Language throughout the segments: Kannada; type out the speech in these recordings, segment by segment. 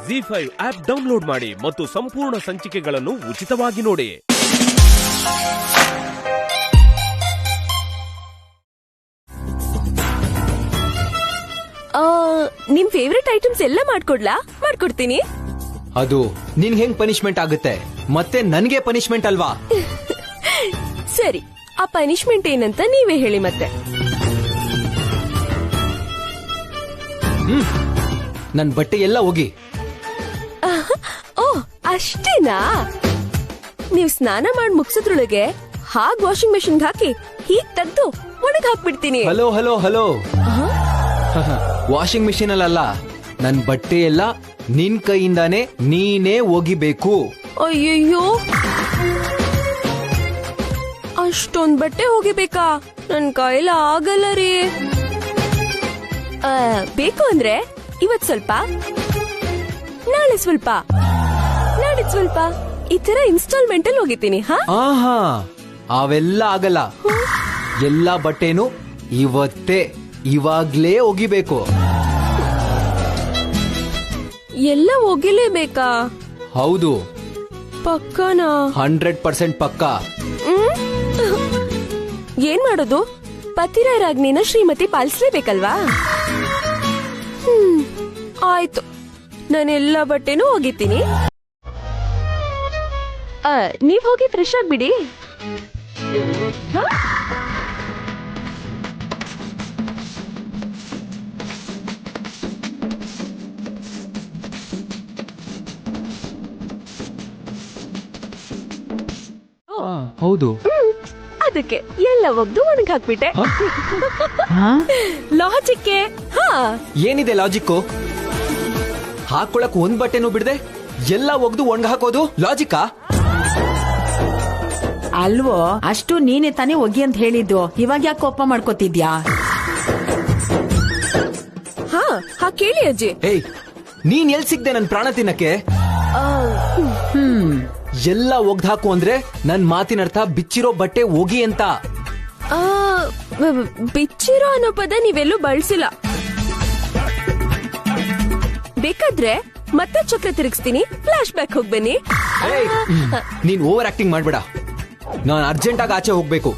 ZEE5 ಆಪ್ ಡೌನ್ಲೋಡ್ ಮಾಡಿ ಮತ್ತು ಸಂಪೂರ್ಣ ಸಂಚಿಕೆಗಳನ್ನು ಉಚಿತವಾಗಿ ನೋಡಿ. ನಿಮ್ ಫೇವರೇಟ್ ಐಟಮ್ಸ್ ಎಲ್ಲ ಮಾಡ್ಕೊಡ್ತೀನಿ. ಅದು ನಿನ್ ಹೆಂಗ್ ಪನಿಷ್ಮೆಂಟ್ ಆಗುತ್ತೆ? ಮತ್ತೆ ನನ್ಗೆ ಪನಿಷ್ಮೆಂಟ್ ಅಲ್ವಾ? ಸರಿ, ಆ ಪನಿಷ್ಮೆಂಟ್ ಏನಂತ ನೀವೇ ಹೇಳಿ ಮತ್ತೆ. ನನ್ ಬಟ್ಟೆ ಎಲ್ಲ ಹೋಗಿ. ಓ, ಅಷ್ಟೇನಾ? ನೀವ್ ಸ್ನಾನ ಮಾಡಿ ಮುಗಿಸೋದ್ರೊಳಗೆ ಹಾಗ್ ವಾಷಿಂಗ್ ಮೆಷಿನ್ ಹಾಕಿ ಹೀಗ್ ತೆಗ್ದು ಒಣಗ್ ಹಾಕ್ಬಿಡ್ತೀನಿ. Hello hello hello, washing machine ಅಲ್ಲ, ನನ್ ಬಟ್ಟೆ ಎಲ್ಲ ನಿನ್ ಕೈಯಿಂದಾನೇ ನೀನೇ ಒಗಿಬೇಕು. ಅಯ್ಯಯ್ಯೋ, ಅಷ್ಟೊಂದ್ ಬಟ್ಟೆ ಹೋಗಿಬೇಕಾ? ನನ್ ಕೈಲ ಆಗಲ್ಲ ರೀ. ಬೇಕು ಅಂದ್ರೆ ಇವತ್ ಸ್ವಲ್ಪ, ನಾಳೆ ಸ್ವಲ್ಪ, ನಾಡಿದ್ ಸ್ವಲ್ಪ, ಈ ತರ ಇನ್ಸ್ಟಾಲ್ಮೆಂಟ್ ಅಲ್ಲಿ ಹೋಗಿದ್ದೀನಿ. ಆಹಾ, ಅವೆಲ್ಲ ಆಗಲ್ಲ. ಎಲ್ಲಾ ಬಟ್ಟೆನು ಇವತ್ತೇ ಇವಾಗ್ಲೇ ಒಗಿಬೇಕು. ಎಲ್ಲ ಒಗಿಲೇಬೇಕಾ? ಹೌದು, ಪಕ್ಕನಾ? 100% ಪಕ್ಕ. ಏನ್ ಮಾಡೋದು? ಪತಿರಾಯರಾಜ್ಞೆನ ಶ್ರೀಮತಿ ಪಾಲಿಸ್ಲೇಬೇಕಲ್ವಾ? ಆಯ್ತು, ನಾನೆಲ್ಲ ಬಟ್ಟೆನೂ ಒಗಿತೀನಿ. ನೀವ್ ಹೋಗಿ ಫ್ರೆಶ್ ಆಗ್ಬಿಡಿ. ಹೌದು, ಅದಕ್ಕೆ ಎಲ್ಲ ಒಗ್ದು ಒಣಗ್ ಹಾಕ್ಬಿಟ್ಟೆ. ಲಾಜಿಕ್ಕೆ. ಏನಿದೆ ಲಾಜಿಕ್ಕು? ಹಾಕೊಳಕ್ ಒಂದ್ ಬಟ್ಟೆನೂ ಬಿಡದೆ ಎಲ್ಲ ಒಗ್ದು ಒಣಗ ಹಾಕೋದು ಲಾಜಿಕ್ಕಾ? ಅಲ್ವೋ, ಅಷ್ಟು ನೀನೆ ತಾನೇ ಒಗಿ ಅಂತ ಹೇಳಿದ್ದು. ಇವಾಗ ಯಾಕೆ ಕೋಪ ಮಾಡ್ಕೋತಿದ್ಯಾ? ಕೇಳಿ ಅಜ್ಜಿ. ಏಯ್, ನೀನ್ ಎಲ್ ಸಿಗ್ದೆ ನನ್ ಪ್ರಾಣ ತಿನ್ನಕ್ಕೆ? ಎಲ್ಲ ಒಗ್ದು ಹಾಕು ಅಂದ್ರೆ ನನ್ ಮಾತಿನರ್ಥ ಬಿಚ್ಚಿರೋ ಬಟ್ಟೆ ಒಗಿ ಅಂತ. ಬಿಚ್ಚಿರೋ ಅನ್ನೋ ಪದ ನೀವೆಲ್ಲೂ ಬಳಸಿಲ್ಲ. ಬೇಕಾದ್ರೆ ಮತ್ತೆ ಚಕ್ರ ತಿರುಗಿಸ್ತೀನಿ, ಫ್ಲಾಶ್ ಬ್ಯಾಕ್ ಹೋಗ್ಬನ್ನಿ. ನೀನ್ ಓವರ್ ಆಕ್ಟಿಂಗ್ ಮಾಡ್ಬೇಡ. ನಾನ್ ಅರ್ಜೆಂಟ್ ಆಗಿ ಆಚೆ ಹೋಗ್ಬೇಕು.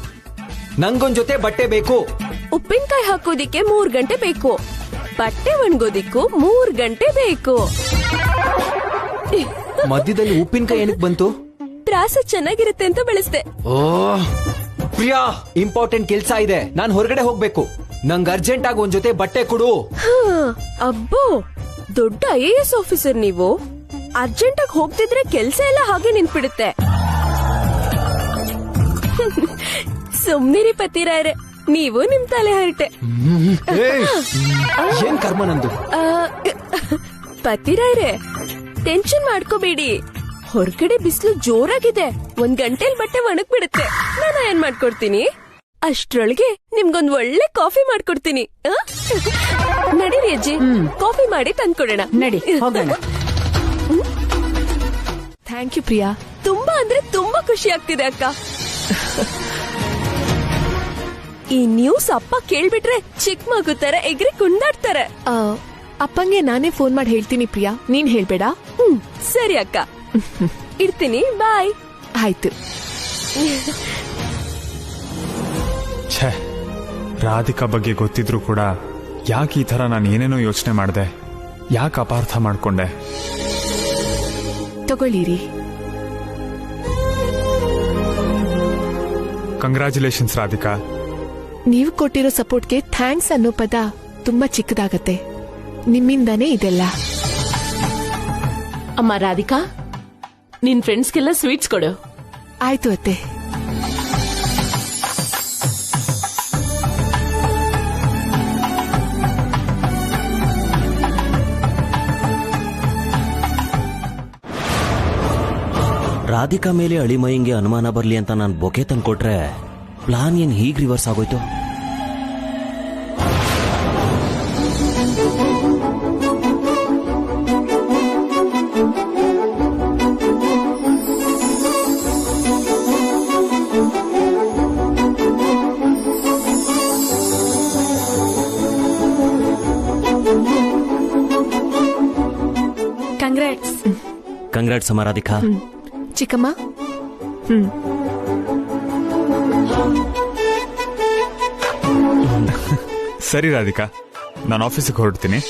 ನಂಗೊಂದ್ ಜೊತೆ ಬಟ್ಟೆ ಬೇಕು. ಉಪ್ಪಿನಕಾಯಿ ಹಾಕೋದಿಕ್ಕೆ 3 ಗಂಟೆ ಬೇಕು, ಬಟ್ಟೆ ಒಣಗೋದಿಕ್ಕೂ 3 ಗಂಟೆ ಬೇಕು. ಮಧ್ಯದಲ್ಲಿ ಉಪ್ಪಿನಕಾಯಿ ಏನಕ್ ಬಂತು? ತ್ರಾಸ ಚೆನ್ನಾಗಿರುತ್ತೆ ಅಂತ ಬಳಸ್ದೆ. ಓ ಪ್ರಿಯಾ, ಇಂಪಾರ್ಟೆಂಟ್ ಕೆಲ್ಸ ಇದೆ, ನಾನ್ ಹೊರಗಡೆ ಹೋಗ್ಬೇಕು. ನಂಗ್ ಅರ್ಜೆಂಟ್ ಆಗಿ ಒಂದ್ ಜೊತೆ ಬಟ್ಟೆ ಕೊಡು. ಅಬ್ಬೋ, ದೊಡ್ಡ IAS ಆಫೀಸರ್ ನೀವು. ಅರ್ಜೆಂಟ್ ಆಗಿ ಹೋಗ್ತಿದ್ರೆ ಕೆಲ್ಸ ಎಲ್ಲ ಹಾಗೆ ನಿಂತ್ಬಿಡುತ್ತೆ. ಸುಮ್ನಿರಿ ಪತಿರಾಯರೆ, ನೀವು ನಿಮ್ ತಲೆ ಹರಟೆ. ಏನ್ ಕರ್ಮ ನಂದು? ಪತಿರಾಯರೆ, ಟೆನ್ಷನ್ ಮಾಡ್ಕೋಬೇಡಿ. ಹೊರಗಡೆ ಬಿಸಿಲು ಜೋರಾಗಿದೆ, 1 ಗಂಟೆಲ್ ಬಟ್ಟೆ ಒಣಗ್ ಬಿಡುತ್ತೆ. ನಾನು ಏನ್ ಮಾಡ್ಕೊಡ್ತೀನಿ, ಅಷ್ಟ್ರೊಳಗೆ ನಿಮ್ಗೊಂದ್ ಒಳ್ಳೆ ಕಾಫಿ ಮಾಡ್ಕೊಡ್ತೀನಿ. ನಡೀರಿ ಅಜ್ಜಿ, ಕಾಫಿ ಮಾಡಿ ತಂದ್ಕೊಡೋಣ. ನಡಿ ಹೋಗೋಣ. ಥ್ಯಾಂಕ್ ಯು ಪ್ರಿಯಾ, ತುಂಬಾ ಅಂದ್ರೆ ತುಂಬಾ ಖುಷಿ ಆಗ್ತಿದೆ ಅಕ್ಕ. ಈ ನ್ಯೂಸ್ ಅಪ್ಪ ಕೇಳ್ಬಿಟ್ರೆ ಚಿಕ್ಕ ಮಗು ತರ ಎಗ್ರಿ ಕುಂದಾಡ್ತಾರೆ. ಅಪ್ಪಂಗೆ ನಾನೇ ಫೋನ್ ಮಾಡಿ ಹೇಳ್ತೀನಿ ಪ್ರಿಯಾ, ನೀನ್ ಹೇಳ್ಬೇಡ. ಸರಿ ಅಕ್ಕ, ಇಡ್ತೀನಿ, ಬಾಯ್. ಆಯ್ತು. ಛೇ, ರಾಧಿಕಾ ಬಗ್ಗೆ ಗೊತ್ತಿದ್ರು ಕೂಡ ಯಾಕೆ ಈ ತರ ನಾನು ಏನೇನೋ ಯೋಚನೆ ಮಾಡಿದೆ, ಯಾಕೆ ಅಪಾರ್ಥ ಮಾಡ್ಕೊಂಡೆ? ತಗೊಳ್ಳಿರಿ. ಕಂಗ್ರ್ಯಾಚುಲೇಷನ್ಸ್ ರಾಧಿಕಾ. ನೀವು ಕೊಟ್ಟಿರೋ ಸಪೋರ್ಟ್ಗೆ ಥ್ಯಾಂಕ್ಸ್ ಅನ್ನೋ ಪದ ತುಂಬಾ ಚಿಕ್ಕದಾಗತ್ತೆ. ನಿಮ್ಮಿಂದಾನೇ ಇದೆಲ್ಲ. ಅಮ್ಮ ರಾಧಿಕಾ, ನಿನ್ ಫ್ರೆಂಡ್ಸ್ಗೆಲ್ಲ ಸ್ವೀಟ್ಸ್ ಕೊಡು. ಆಯ್ತು ಅತ್ತೆ. ರಾಧಿಕಾ ಮೇಲೆ ಅಳಿಮೈಂಗೆ ಅನುಮಾನ ಬರ್ಲಿ ಅಂತ ನಾನು ಬೊಕೆ ತಂದ್ಕೊಟ್ರೆ ಪ್ಲಾನ್ ಏನ್ ಹೀಗ್ ರಿವರ್ಸ್ ಆಗೋಯ್ತು? ಕಂಗ್ರಾಟ್ಸ್. ಕಂಗ್ರಾಟ್ಸ್ ಅಮ್ಮ ರಾಧಿಕಾ. ಚಿಕ್ಕಮ್ಮ. ಸರಿ ರಾಧಿಕಾ, ನಾನು ಆಫೀಸಿಗೆ ಹೊರಡ್ತೀನಿ.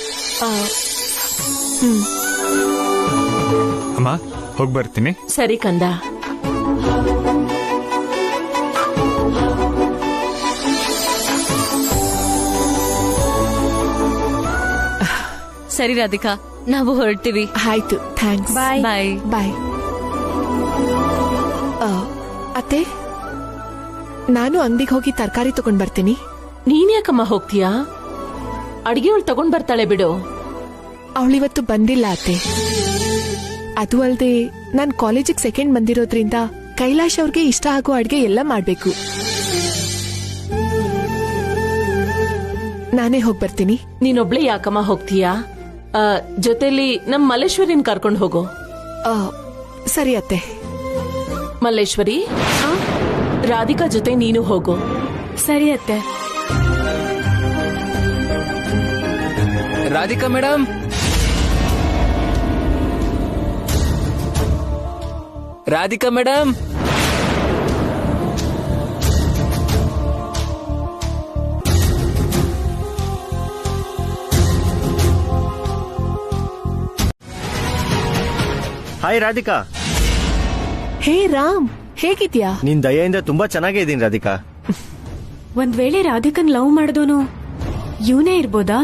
ಅಮ್ಮ ಹೋಗಿ ಬರ್ತೀನಿ. ಸರಿ ಕಂದ. ಸರಿ ರಾಧಿಕಾ, ನಾವು ಹೊರಡ್ತೀವಿ. ಆಯ್ತು, ಥ್ಯಾಂಕ್ಸ್. ಬಾಯ್ ಬಾಯ್ ಬಾಯ್. ಅತ್ತೆ, ನಾನು ಅಂಗಡಿಗೆ ಹೋಗಿ ತರಕಾರಿ ತಗೊಂಡ್ ಬರ್ತೀನಿ. ನೀನ್ ಯಾಕಮ್ಮ ಹೋಗ್ತೀಯಾ? ಅಡಿಗೆ ಅವಳು ತಗೊಂಡ್ ಬರ್ತಾಳೆ ಬಿಡು. ಅವಳಿವತ್ತು ಬಂದಿಲ್ಲ ಅತ್ತೆ. ಅದು ಅಲ್ಲದೆ ನಾನ್ ಕಾಲೇಜಿಗೆ ಸೆಕೆಂಡ್ ಬಂದಿರೋದ್ರಿಂದ ಕೈಲಾಶ್ ಅವ್ರಿಗೆ ಇಷ್ಟ ಆಗೋ ಅಡ್ಗೆ ಎಲ್ಲ ಮಾಡ್ಬೇಕು. ನಾನೇ ಹೋಗ್ ಬರ್ತೀನಿ. ನೀನೊಬ್ಳೆ ಯಾಕಮ್ಮ ಹೋಗ್ತೀಯಾ? ಜೊತೆಲಿ ನಮ್ ಮಲ್ಲೇಶ್ವರಿನ್ ಕರ್ಕೊಂಡು ಹೋಗು. ಸರಿ ಅತ್ತೆ. ಮಲ್ಲೇಶ್ವರಿ, ರಾಧಿಕಾ ಜೊತೆ ನೀನು ಹೋಗು. ಸರಿ ಅತ್ತೆ. Radhika madam, Radhika madam. Hi Radhika. Hey Ram, ಹೇಗಿದ್ಯಾ? ನಿನ್ ದಯೆಯಿಂದ ತುಂಬಾ ಚೆನ್ನಾಗೇ ಇದೀನಿ ರಾಧಿಕಾ. ಒಂದ್ ವೇಳೆ ರಾಧಿಕನ್ ಲವ್ ಮಾಡಿದೋನು ಇವನೇ ಇರ್ಬೋದಾ?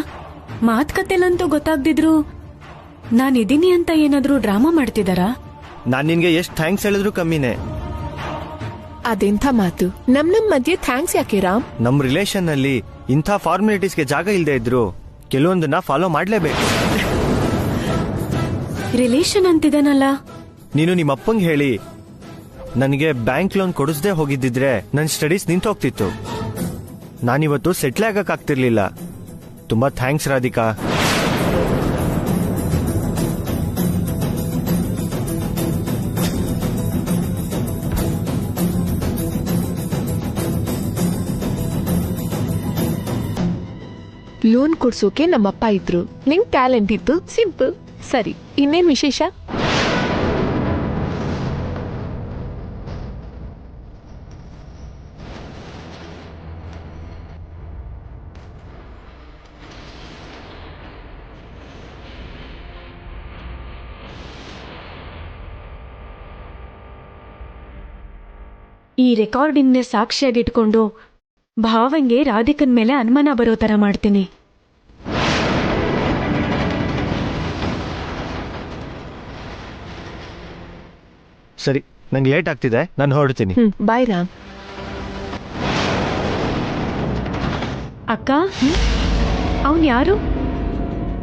ಮಾತುಕತೆಲಂತೂ ಗೊತ್ತಾಗ್ದಿದ್ರು ನಾನಿದ್ದೀನಿ ಅಂತ ಏನಾದ್ರೂ ಡ್ರಾಮಾ ಮಾಡ್ತಿದಾರಾ? ನಾನ್ ನಿನ್ಗೆ ಎಷ್ಟ್ ಥ್ಯಾಂಕ್ಸ್ ಹೇಳಿದ್ರು ಕಮ್ಮಿನೇ. ಅದೆಂಥ ಮಾತು? ನಮ್ ಮಧ್ಯೆ ಥ್ಯಾಂಕ್ಸ್ ಯಾಕೆ ರಾಮ್? ನಮ್ ರಿಲೇಷನ್ ನಲ್ಲಿ ಇಂಥ ಫಾರ್ಮಾಲಿಟೀಸ್ಗೆ ಜಾಗ ಇಲ್ದೇ ಇದ್ರು ಕೆಲವೊಂದನ್ನ ಫಾಲೋ ಮಾಡ್ಲೇಬೇಕು. ರಿಲೇಷನ್ ಅಂತಿದಾನಲ್ಲ. ನೀನು ನಿಮ್ಮ ಅಪ್ಪಂಗೆ ಹೇಳಿ ನನಗೆ ಬ್ಯಾಂಕ್ ಲೋನ್ ಕೊಡಿಸದೆ ಹೋಗಿದ್ದಿದ್ರೆ ನನ್ ಸ್ಟಡೀಸ್ ನಿಂತು ಹೋಗ್ತಿತ್ತು. ನಾನಿವತ್ತು ಸೆಟ್ಲ್ ಆಗಕ್ ಆಗ್ತಿರ್ಲಿಲ್ಲ. ತುಂಬಾ ಥ್ಯಾಂಕ್ಸ್ ರಾಧಿಕಾ. ಲೋನ್ ಕೊಡ್ಸೋಕೆ ನಮ್ಮಪ್ಪ ಇದ್ರು, ನಿಂಗ್ ಟ್ಯಾಲೆಂಟ್ ಇತ್ತು, ಸಿಂಪಲ್. ಸರಿ, ಇನ್ನೇನ್ ವಿಶೇಷ? ಈ ರೆಕಾರ್ಡಿಂಗ್ನೇ ಸಾಕ್ಷಿಯಾಗಿಟ್ಕೊಂಡು ಭಾವಂಗೆ ರಾಧಿಕನ್ ಮೇಲೆ ಅನುಮಾನ ಬರೋ ತರ ಮಾಡ್ತೀನಿ. ಸರಿ, ನಂಗೆ ಲೇಟ್ ಆಗ್ತಿದೆ, ನಾನು ಹೊರಡ್ತೀನಿ. ಬಾಯ್ ರಾಮ್. ಅಕ್ಕ, ಅವನ್ ಯಾರು?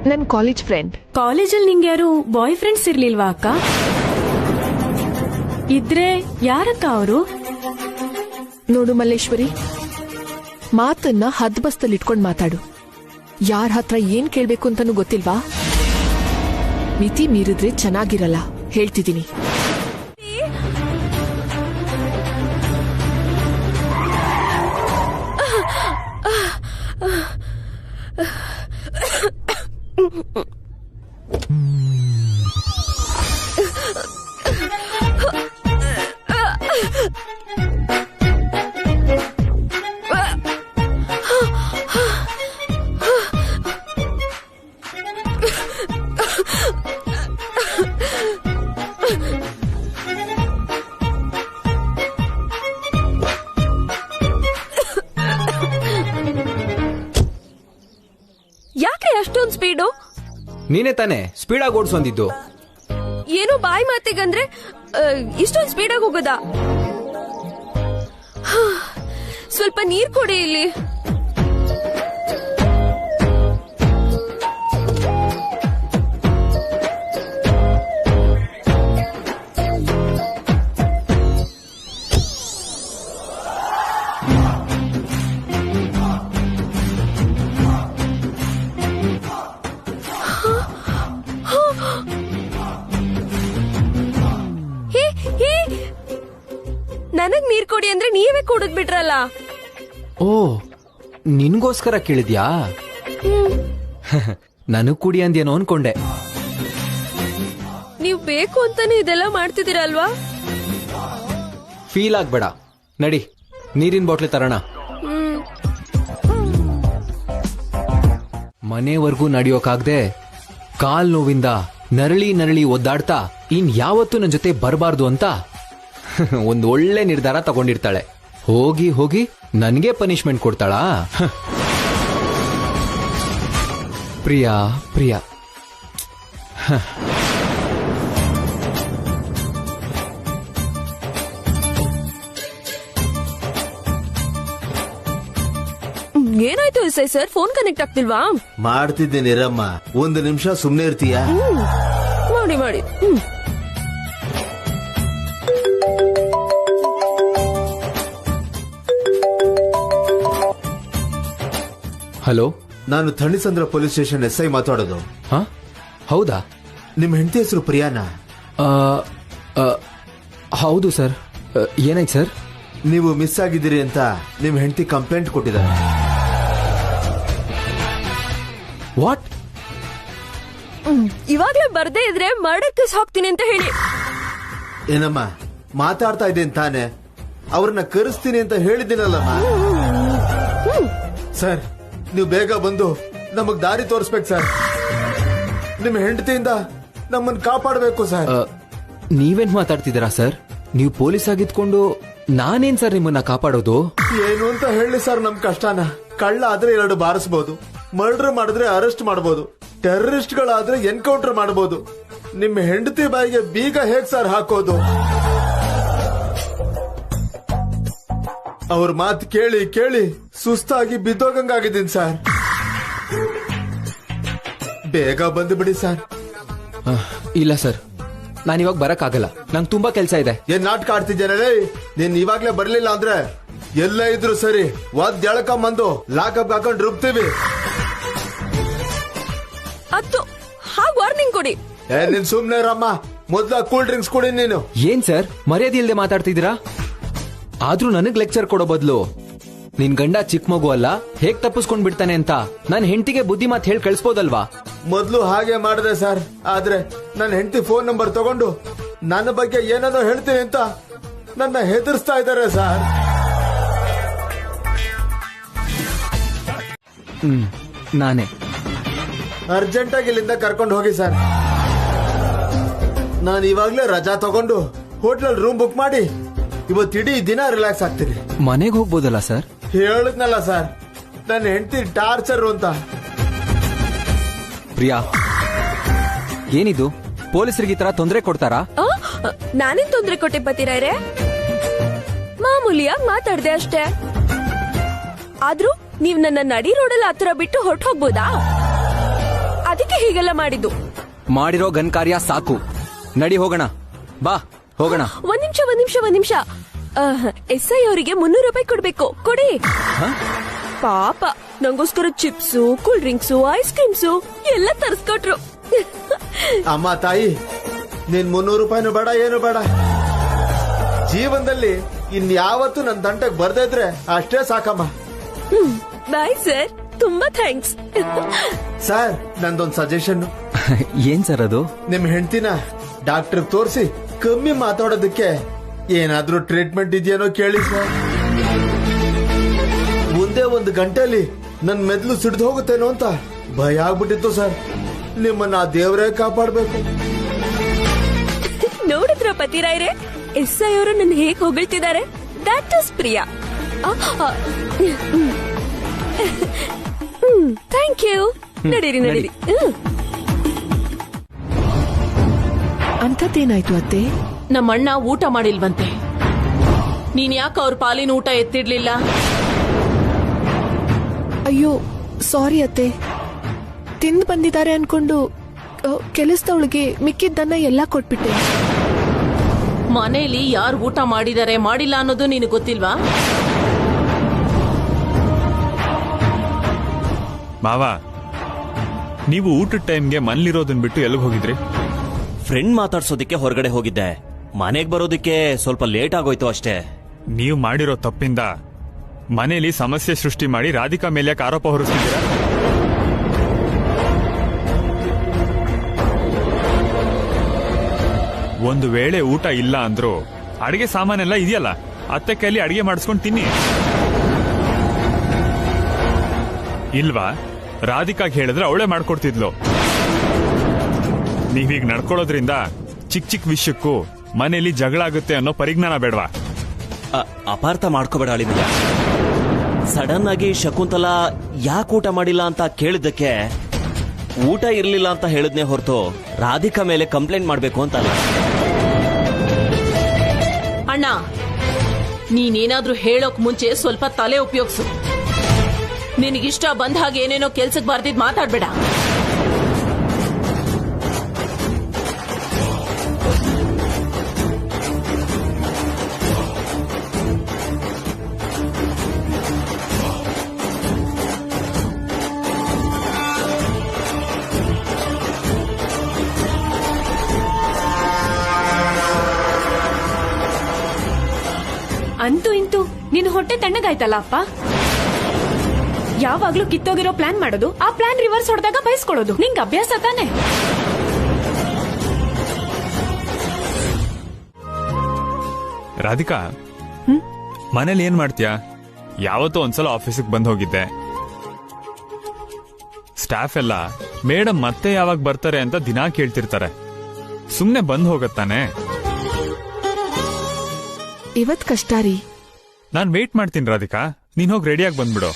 ನನ್ ಕಾಲೇಜ್ ಫ್ರೆಂಡ್. ಕಾಲೇಜಲ್ಲಿ ನಿಂಗೆ ಯಾರು ಬಾಯ್ ಫ್ರೆಂಡ್ಸ್ ಇರ್ಲಿಲ್ವಾ ಅಕ್ಕ? ಇದ್ರೆ ಯಾರಕ್ಕ ಅವರು? ನೋಡು ಮಲ್ಲೇಶ್ವರಿ, ಮಾತನ್ನ ಹದ್ಬಸ್ತಲ್ಲಿ ಇಟ್ಕೊಂಡ್ ಮಾತಾಡು. ಯಾರ ಹತ್ರ ಏನ್ ಕೇಳ್ಬೇಕು ಅಂತಾನು ಗೊತ್ತಿಲ್ವಾ? ಮಿತಿ ಮೀರಿದ್ರೆ ಚೆನ್ನಾಗಿರಲ್ಲ, ಹೇಳ್ತಿದ್ದೀನಿ. ಯಾಕೆ ಅಷ್ಟೊಂದು ಸ್ಪೀಡು? ನೀನೇ ತಾನೇ ಸ್ಪೀಡಾಗಿ ಓಡಿಸೊಂದಿದ್ದು. ಏನೋ ಬಾಯಿ ಮಾತಿಗಂದ್ರೆ ಇಷ್ಟೊಂದು ಸ್ಪೀಡಾಗಿ ಹೋಗೋದಾ? ಸ್ವಲ್ಪ ನೀರ್ ಕೊಡಿ ಇಲ್ಲಿ. ನನಗ್ ನೀರ್ ಕೊಡಿ ಅಂದ್ರೆ ನೀವೇ ಕೊಡದ್ ಬಿಟ್ರಲ್ಲ. ಓ, ನಿನ್ಗೋಸ್ಕರ ಕೇಳಿದ್ಯಾ? ನನಗ್ ಕುಡಿ ಅಂದೇನೋ ಅನ್ಕೊಂಡೆ. ನೀವ್ ಬೇಕು ಅಂತಾನೆ ಇದೆಲ್ಲ ಮಾಡ್ತಿದ್ದೀರಲ್ವಾ? ಫೀಲ್ ಆಗ್ಬೇಡ, ನಡಿ ನೀರಿನ ಬಾಟ್ಲಿ ತರೋಣ. ಮನೆವರೆಗೂ ನಡೆಯೋಕಾಗ್ದೆ ಕಾಲ್ ನೋವಿಂದ ನರಳಿ ನರಳಿ ಒದ್ದಾಡ್ತಾ ಇನ್ ಯಾವತ್ತೂ ನನ್ನ ಜೊತೆ ಬರಬಾರ್ದು ಅಂತ ಒಂದ್ ಒಳ್ಳೆ ನಿರ್ಧಾರ ತಗೊಂಡಿರ್ತಾಳೆ. ಹೋಗಿ ಹೋಗಿ ನನ್ಗೆ ಪನಿಷ್ಮೆಂಟ್ ಕೊಡ್ತಾಳಾ? ಪ್ರಿಯಾ ಪ್ರಿಯಾ. ಏನಾಯ್ತು S I sir, phone connect ಆಗ್ತಿಲ್ವಾ? ಮಾಡ್ತಿದ್ದೇನೆ ರಮ್ಮ, ಒಂದು ನಿಮಿಷ ಸುಮ್ನೆ ಇರ್ತೀಯಾ? ಮಾಡಿ ಮಾಡಿ. ಹಲೋ, ನಾನು ಥಣಿಸಂದ್ರ ಪೊಲೀಸ್ ಸ್ಟೇಷನ್ SI ಮಾತಾಡೋದು. ಹಾ ಹೌದಾ? ನಿಮ್ ಹೆಂಡತಿ ಹೆಸರು ಪ್ರಿಯಾನಾ? ಹೌದು ಸರ್. ಏನಾಯ್ತು ಸರ್? ನೀವು ಮಿಸ್ ಆಗಿದ್ದೀರಿ ಅಂತ ನಿಮ್ ಹೆಂಡತಿ ಕಂಪ್ಲೇಂಟ್ ಕೊಟ್ಟಿದ್ದಾರೆ. ವಾಟ್? ಇವಾಗ್ಲೇ ಬರ್ದೇ ಇದ್ರೆ ಮರ್ಡರ್ ಕೇಸ್ ಹಾಕ್ತೀನಿ ಅಂತ ಹೇಳಿ. ಏನಮ್ಮ ಮಾತಾಡ್ತಾ ಇದ್ದೇನೆ ತಾನೆ, ಅವ್ರನ್ನ ಕರೆಸ್ತೀನಿ ಅಂತ ಹೇಳಿದ್ದೀನಲ್ಲಮ್ಮ. ಸರ್, ನೀವು ಬೇಗ ಬಂದು ನಮಗ್ ದಾರಿ ತೋರಿಸ್ಬೇಕು ಸರ್. ನಿಮ್ ಹೆಂಡತಿಯಿಂದ ನಮ್ಮನ್ನ ಕಾಪಾಡಬೇಕು ಸರ್. ನೀವೇನ್ ಮಾತಾಡ್ತಿದ್ದೀರಾ ಸರ್? ನೀವು ಪೊಲೀಸ್ ಆಗಿದ್ಕೊಂಡು ನಾನೇನ್ ಸರ್ ನಿಮ್ಮನ್ನ ಕಾಪಾಡೋದು? ಏನು ಅಂತ ಹೇಳಿ ಸರ್, ನಮ್ ಕಷ್ಟನ. ಕಳ್ಳ ಆದ್ರೆ 2 ಬಾರಿಸಬಹುದು, ಮರ್ಡರ್ ಮಾಡಿದ್ರೆ ಅರೆಸ್ಟ್ ಮಾಡಬಹುದು, ಟೆರರಿಸ್ಟ್ ಗಳಾದ್ರೆ ಎನ್ಕೌಂಟರ್ ಮಾಡಬಹುದು. ನಿಮ್ ಹೆಂಡತಿ ಬಾಯಿಗೆ ಬೀಗ ಹೇಗ್ ಸರ್ ಹಾಕೋದು? ಅವ್ರ ಮಾತು ಕೇಳಿ ಕೇಳಿ ಸುಸ್ತಾಗಿ ಬಿದ್ದೋಗಂಗಾಗಿದ್ದೀನಿ ಸರ್. ಬೇಗ ಬಂದು ಬಿಡಿ ಸರ್. ಇಲ್ಲ ಸರ್, ನಾನಿವಾಗ ಬರಕ್ಕಾಗಲ್ಲ, ನಂಗೆ ತುಂಬಾ ಕೆಲಸ ಇದೆ. ಏನ್ ನಾಟಕ ಆಡ್ತಿದ್ದೇನೆ? ನೀನ್ ಇವಾಗ್ಲೇ ಬರ್ಲಿಲ್ಲ ಅಂದ್ರೆ ಎಲ್ಲ ಇದ್ರು ಸರಿ ಒದ್ ಎಳ್ಕೊಂಬಂದು ಲಾಕಪ್ ಹಾಕೊಂಡು ರುಬ್ತೀವಿ. ಅದು ಹಾಗೆ ವಾರ್ನಿಂಗ್ ಕೊಡಿ. ನೀನ್ ಸುಮ್ನೆ ರಮ್ಮ, ಮೊದ್ಲ ಕೂಲ್ ಡ್ರಿಂಕ್ಸ್ ಕುಡಿ ನೀನು. ಏನ್ ಸರ್ ಮರ್ಯಾದೆ ಇಲ್ದೆ ಮಾತಾಡ್ತಿದ್ದೀರಾ? ಆದ್ರೂ ನನಗ್ ಲೆಕ್ಚರ್ ಕೊಡೋ ಬದಲು ನಿನ್ ಗಂಡ ಚಿಕ್ಕ ಮಗು ಅಲ್ಲ, ಹೇಗ್ ತಪ್ಪಿಸ್ಕೊಂಡ್ ಬಿಡ್ತಾನೆ ಅಂತ ನನ್ ಹೆಂಡತಿಗೆ ಬುದ್ಧಿ ಮಾತು ಹೇಳಿ ಕಳಿಸ್ಬೋದಲ್ವಾ? ಮೊದ್ಲು ಹಾಗೆ ಮಾಡಿದೆ ಸರ್, ಆದ್ರೆ ನನ್ನ ಹೆಂಡತಿ ಫೋನ್ ನಂಬರ್ ತಗೊಂಡು ನನ್ನ ಬಗ್ಗೆ ಏನಾದ್ರು ಹೇಳ್ತೀನಿ ಅಂತ ನನ್ನ ಹೆದರ್ಸ್ತಾ ಇದ್ದಾರೆ ಸರ್. ನಾನೇ ಅರ್ಜೆಂಟ್ ಆಗಿ ಇಲ್ಲಿಂದ ಕರ್ಕೊಂಡು ಹೋಗಿ ಸರ್. ನಾನು ಇವಾಗ್ಲೇ ರಜಾ ತಗೊಂಡು ಹೋಟ್ಲಲ್ಲಿ ರೂಮ್ ಬುಕ್ ಮಾಡಿ ಇವತ್ತಿಡೀ ದಿನ ರಿಲ್ಯಾಕ್ಸ್ ಆಗ್ತೀನಿ. ಮನೆಗೆ ಹೋಗ್ಬೋದಲ್ಲ ಸರ್? ಹೇಳಿದ್ನಲ್ಲ ಸರ್, ನನ್ನ ಹೆಂಡತಿ ಟಾರ್ಚರ್ ಅಂತ. ಪ್ರಿಯಾ, ಏನಿದು? ಪೊಲೀಸರಿಗೆ ಈ ತರ ತೊಂದರೆ ಕೊಡ್ತಾರಾ? ನಾನೇನ್ ತೊಂದ್ರೆ ಕೊಟ್ಟೆ ಬತ್ತೀರಾಯ್ರೆ? ಮಾಮೂಲಿಯಾಗಿ ಮಾತಾಡ್ದೆ ಅಷ್ಟೇ. ಆದ್ರೂ ನೀವ್ ನನ್ನ ನಡಿ ರೋಡಲ್ಲಿ ಆತರ ಬಿಟ್ಟು ಹೊರಟು ಹೋಗ್ಬೋದಾ? ಅದಕ್ಕೆ ಹೀಗೆಲ್ಲ ಮಾಡಿದ್ದು. ಮಾಡಿರೋ ಗನ್ ಕಾರ್ಯ ಸಾಕು, ನಡಿ ಹೋಗೋಣ. ಬಾ ಹೋಗೋಣ. ಒಂದ್ ನಿಮಿಷ. SI ಅವರಿಗೆ 300 ರೂಪಾಯಿ ಕೊಡ್ಬೇಕು, ಕೊಡಿ. ಪಾಪ ನಂಗೋಸ್ಕರ chips, cool drinks, ice creams ಎಲ್ಲ ತರಿಸ್ಕೊಟ್ರು. ಅಮ್ಮ ತಾಯಿ, ನೀನ್ 300 ರೂಪಾಯಿನೂ ಬೇಡ, ಏನು ಬೇಡ. ಜೀವನದಲ್ಲಿ ಇನ್ಯಾವತ್ತು ನನ್ ದಂಟಕ್ ಬರ್ದೇ ಇದ್ರೆ ಅಷ್ಟೇ ಸಾಕಮ್ಮ. ಬಾಯ್ ಸರ್, ತುಂಬಾ ಥ್ಯಾಂಕ್ಸ್. ಸರ್, ನಂದೊಂದ್ ಸಜೆಷನ್. ಏನ್ ಸರ್ ಅದು? ನಿಮ್ ಹೆಂಡತಿನ ಡಾಕ್ಟರ್ ತೋರಿಸಿ ಕಮ್ಮಿ ಮಾತಾಡೋದಕ್ಕೆ ಏನಾದ್ರೂ ಟ್ರೀಟ್ಮೆಂಟ್ ಇದೆಯೇನೋ ಕೇಳಿ ಸರ್. ಮುಂದೆ 1 ಗಂಟೆಲಿ ನನ್ ಮೆದ್ಲು ಸಿಡ್ದು ಹೋಗುತ್ತೇನೋ ಅಂತ ಭಯ ಆಗ್ಬಿಟ್ಟಿತ್ತು ಸರ್. ನಿಮ್ಮನ್ನ ದೇವರೇ ಕಾಪಾಡ್ಬೇಕು. ನೋಡಿದ್ರ ಪತಿರಾಯ್ರೆ, SI ಅವರು ನನ್ನ ಹೇಗ್ ಹೊಗಳ್ತಿದ್ದಾರೆ? That is Priya. Thank you. ನಡೀರಿ. ಅಂಥದ್ದೇನಾಯ್ತು ಅತ್ತೆ? ನಮ್ಮಣ್ಣ ಊಟ ಮಾಡಿಲ್ವಂತೆ. ನೀನ್ ಯಾಕೆ ಅವ್ರ ಪಾಲಿನ ಊಟ ಎತ್ತಿಡ್ಲಿಲ್ಲ? ಅಯ್ಯೋ ಸಾರಿ ಅತ್ತೆ, ತಿಂದು ಬಂದಿದ್ದಾರೆ ಅನ್ಕೊಂಡು ಕೆಲಸದವಳಿಗೆ ಮಿಕ್ಕಿದ್ದನ್ನ ಎಲ್ಲ ಕೊಟ್ಬಿಟ್ಟೆ. ಮನೇಲಿ ಯಾರು ಊಟ ಮಾಡಿದ್ದಾರೆ ಮಾಡಿಲ್ಲ ಅನ್ನೋದು ನಿನಗೆ ಗೊತ್ತಿಲ್ವಾ? ಮಾವ, ನೀವು ಊಟದ ಟೈಮ್ಗೆ ಮನೇಲಿರೋದನ್ನ ಬಿಟ್ಟು ಎಲ್ಲಿಗೆ ಹೋಗಿದ್ರಿ? ಫ್ರೆಂಡ್ ಮಾತಾಡ್ಸೋದಿಕ್ಕೆ ಹೊರಗಡೆ ಹೋಗಿದ್ದೆ. ಮನೆಗೆ ಬರೋದಕ್ಕೆ ಸ್ವಲ್ಪ ಲೇಟ್ ಆಗೋಯ್ತು ಅಷ್ಟೇ. ನೀವು ಮಾಡಿರೋ ತಪ್ಪಿಂದ ಮನೇಲಿ ಸಮಸ್ಯೆ ಸೃಷ್ಟಿ ಮಾಡಿ ರಾಧಿಕಾ ಮೇಲೆ ಯಾಕೆ ಆರೋಪ ಹೊರಿಸ್ತಿದ್ದೀರಾ? ಒಂದು ವೇಳೆ ಊಟ ಇಲ್ಲ ಅಂದ್ರು ಅಡಿಗೆ ಸಾಮಾನೆಲ್ಲ ಇದೆಯಲ್ಲ, ಅತ್ತೆ ಕೈಲಿ ಅಡಿಗೆ ಮಾಡಿಸ್ಕೊಂಡು ತಿನ್ನಿ. ಇಲ್ವಾ, ರಾಧಿಕಾಗ್ ಹೇಳಿದ್ರೆ ಅವಳೇ ಮಾಡ್ಕೊಡ್ತಿದ್ಲು. ನೀವೀಗ ನಡ್ಕೊಳ್ಳೋದ್ರಿಂದ ಚಿಕ್ಕ ಚಿಕ್ಕ ವಿಷಯಕ್ಕೂ ಮನೆಯಲ್ಲಿ ಜಗಳ ಆಗುತ್ತೆ ಅನ್ನೋ ಪರಿಜ್ಞಾನ ಬೇಡವಾ? ಅಪಾರ್ಥ ಮಾಡ್ಕೋಬೇಡ ಅಳಿಮಯ್ಯ. ಸಡನ್ ಆಗಿ ಶಕುಂತಲಾ ಯಾಕೆ ಊಟ ಮಾಡಿಲ್ಲ ಅಂತ ಕೇಳಿದ್ದಕ್ಕೆ ಊಟ ಇರ್ಲಿಲ್ಲ ಅಂತ ಹೇಳಿದ್ನೇ ಹೊರತು ರಾಧಿಕಾ ಮೇಲೆ ಕಂಪ್ಲೇಂಟ್ ಮಾಡ್ಬೇಕು ಅಂತಲ್ಲ. ಅಣ್ಣ, ನೀನೇನಾದ್ರೂ ಹೇಳೋಕ್ ಮುಂಚೆ ಸ್ವಲ್ಪ ತಲೆ ಉಪಯೋಗಿಸು. ನಿನಗಿಷ್ಟ ಬಂದ ಹಾಗೆ ಏನೇನೋ ಕೆಲ್ಸಕ್ಕೆ ಬರ್ದಿದ್ ಮಾತಾಡ್ಬೇಡ. ಅಂತೂ ಇಂತೂ ನಿನ್ ಹೊಟ್ಟೆ ತಣ್ಣಗಾಯ್ತಲ್ಲ ಅಪ್ಪ. ಯಾವಾಗ್ಲೂ ಕಿತ್ತೋಗಿರೋ ಪ್ಲಾನ್ ಮಾಡೋದು, ಆ ಪ್ಲಾನ್ ರಿವರ್ಸ್ ಹೊಡೆದಾಗ ಬಯಸ್ಕೊಳ್ಳೋದು ನಿಂಗ್ ಅಭ್ಯಾಸ ತಾನೆ? ರಾಧಿಕಾ, ಮನೇಲಿ ಏನ್ ಮಾಡ್ತೀಯಾ? ಯಾವತ್ತೋ ಒಂದ್ಸಲ ಆಫೀಸಿಗೆ ಬಂದ್ ಹೋಗಿದ್ದೆ. ಸ್ಟಾಫ್ ಎಲ್ಲ ಮೇಡಮ್ ಮತ್ತೆ ಯಾವಾಗ ಬರ್ತಾರೆ ಅಂತ ದಿನಾ ಕೇಳ್ತಿರ್ತಾರೆ. ಸುಮ್ನೆ ಬಂದ್ ಹೋಗತ್ತಾನೆ. ಇವತ್ ಕಷ್ಟ ರೀ. ನಾನ್ ವೇಟ್ ಮಾಡ್ತೀನಿ ರಾಧಿಕಾ, ನೀನ್ ಹೋಗಿ ರೆಡಿಯಾಗಿ ಬಂದ್ಬಿಡು.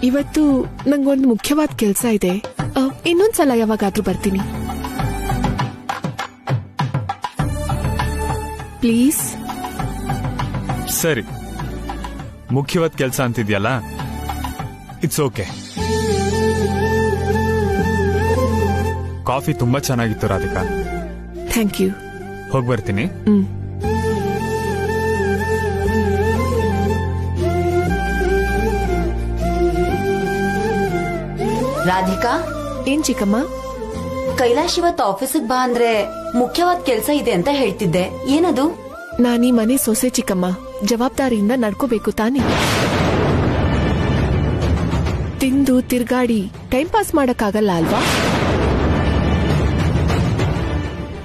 ಇವತ್ತು ನಂಗೊಂದು ಮುಖ್ಯವಾದ ಕೆಲ್ಸ ಇದೆ. ಇನ್ನೊಂದ್ಸಲ ಯಾವಾಗಾದ್ರೂ ಬರ್ತೀನಿ ಪ್ಲೀಸ್. ಸರಿ, ಮುಖ್ಯವಾದ ಕೆಲ್ಸ ಅಂತಿದ್ಯಲ್ಲ, ಇಟ್ಸ್ ಓಕೆ. ಕಾಫಿ ತುಂಬಾ ಚೆನ್ನಾಗಿತ್ತು ರಾಧಿಕಾ. Thank you. ಹೋಗಿ ಬರ್ತೀನಿ. ರಾಧಿಕಾ, ಏನ್ ಚಿಕ್ಕಮ್ಮ? ಕೈಲಾಶ್ ಇವತ್ತು ಆಫೀಸಿಗೆ ಬಾ ಅಂದ್ರೆ ಮುಖ್ಯವಾದ ಕೆಲ್ಸ ಇದೆ ಅಂತ ಹೇಳ್ತಿದ್ದೆ, ಏನದು? ನಾನೀ ಮನೆ ಸೊಸೆ ಚಿಕ್ಕಮ್ಮ, ಜವಾಬ್ದಾರಿಯಿಂದ ನಡ್ಕೋಬೇಕು ತಾನೆ. ತಿಂದು ತಿರ್ಗಾಡಿ ಟೈಮ್ ಪಾಸ್ ಮಾಡಕ್ಕಾಗಲ್ಲ ಅಲ್ವಾ?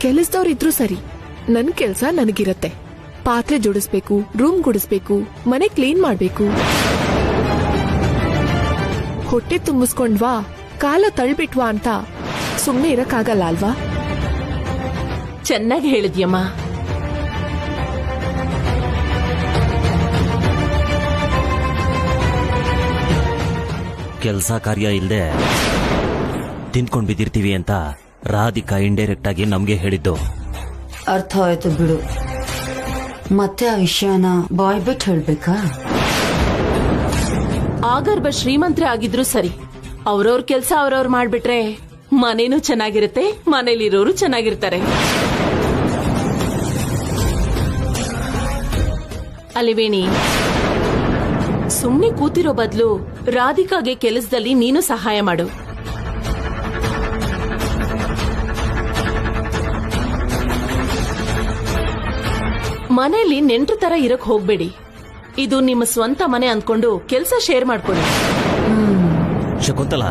ಕೆಲಸದವ್ರಿದ್ರು ಸರಿ, ನನ್ ಕೆಲ್ಸ ನನಗಿರತ್ತೆ. ಪಾತ್ರೆ ಜೋಡಿಸ್ಬೇಕು, ರೂಮ್ ಗುಡಿಸ್ಬೇಕು, ಮನೆ ಕ್ಲೀನ್ ಮಾಡ್ಬೇಕು. ಹೊಟ್ಟೆ ತುಂಬಿಸ್ಕೊಂಡ್ವಾ, ಕಾಲ ತಳ್ಬಿಟ್ವಾ ಅಂತ ಸುಮ್ನೆ ಇರಕ್ಕಾಗಲ್ಲ ಅಲ್ವಾ? ಚೆನ್ನಾಗಿ ಹೇಳಿದ್ಯಮ್ಮ. ಕೆಲಸ ಕಾರ್ಯ ಇಲ್ದೆ ತಿಂದ್ಕೊಂಡ್ ಬಿದ್ದಿರ್ತೀವಿ ಅಂತ ರಾಧಿಕಾ ಇಂಡೈರೆಕ್ಟ್ ಆಗಿ ನಮ್ಗೆ ಹೇಳಿದ್ದು. ಅರ್ಥ ಆಯ್ತು ಬಿಡು. ಮತ್ತೆ ಆ ವಿಷಯನ ಬಾಯ್ ಬಿಟ್ಟು ಹೇಳ್ಬೇಕಾ? ಆಗರ್ಭ ಶ್ರೀಮಂತ್ರೆ ಆಗಿದ್ರು ಸರಿ, ಅವ್ರವ್ರ ಕೆಲ್ಸ ಅವ್ರವ್ರು ಮಾಡ್ಬಿಟ್ರೆ ಮನೇನೂ ಚೆನ್ನಾಗಿರುತ್ತೆ, ಮನೇಲಿರೋರು ಚೆನ್ನಾಗಿರ್ತಾರೆ. ಅಲಿವೇಣಿ, ಸುಮ್ನೆ ಕೂತಿರೋ ಬದಲು ರಾಧಿಕಾಗೆ ಕೆಲಸದಲ್ಲಿ ನೀನು ಸಹಾಯ ಮಾಡು. ಮನೆಯಲ್ಲಿ ನೆಂಟ್ರ ತರ ಇರಕ್ ಹೋಗ್ಬೇಡಿ. ಇದು ನಿಮ್ಮ ಸ್ವಂತ ಮನೆ ಅಂದ್ಕೊಂಡು ಕೆಲಸ ಶೇರ್ ಮಾಡ್ಕೊಳ್ಳಿ. ಶಕುಂತಲಾ,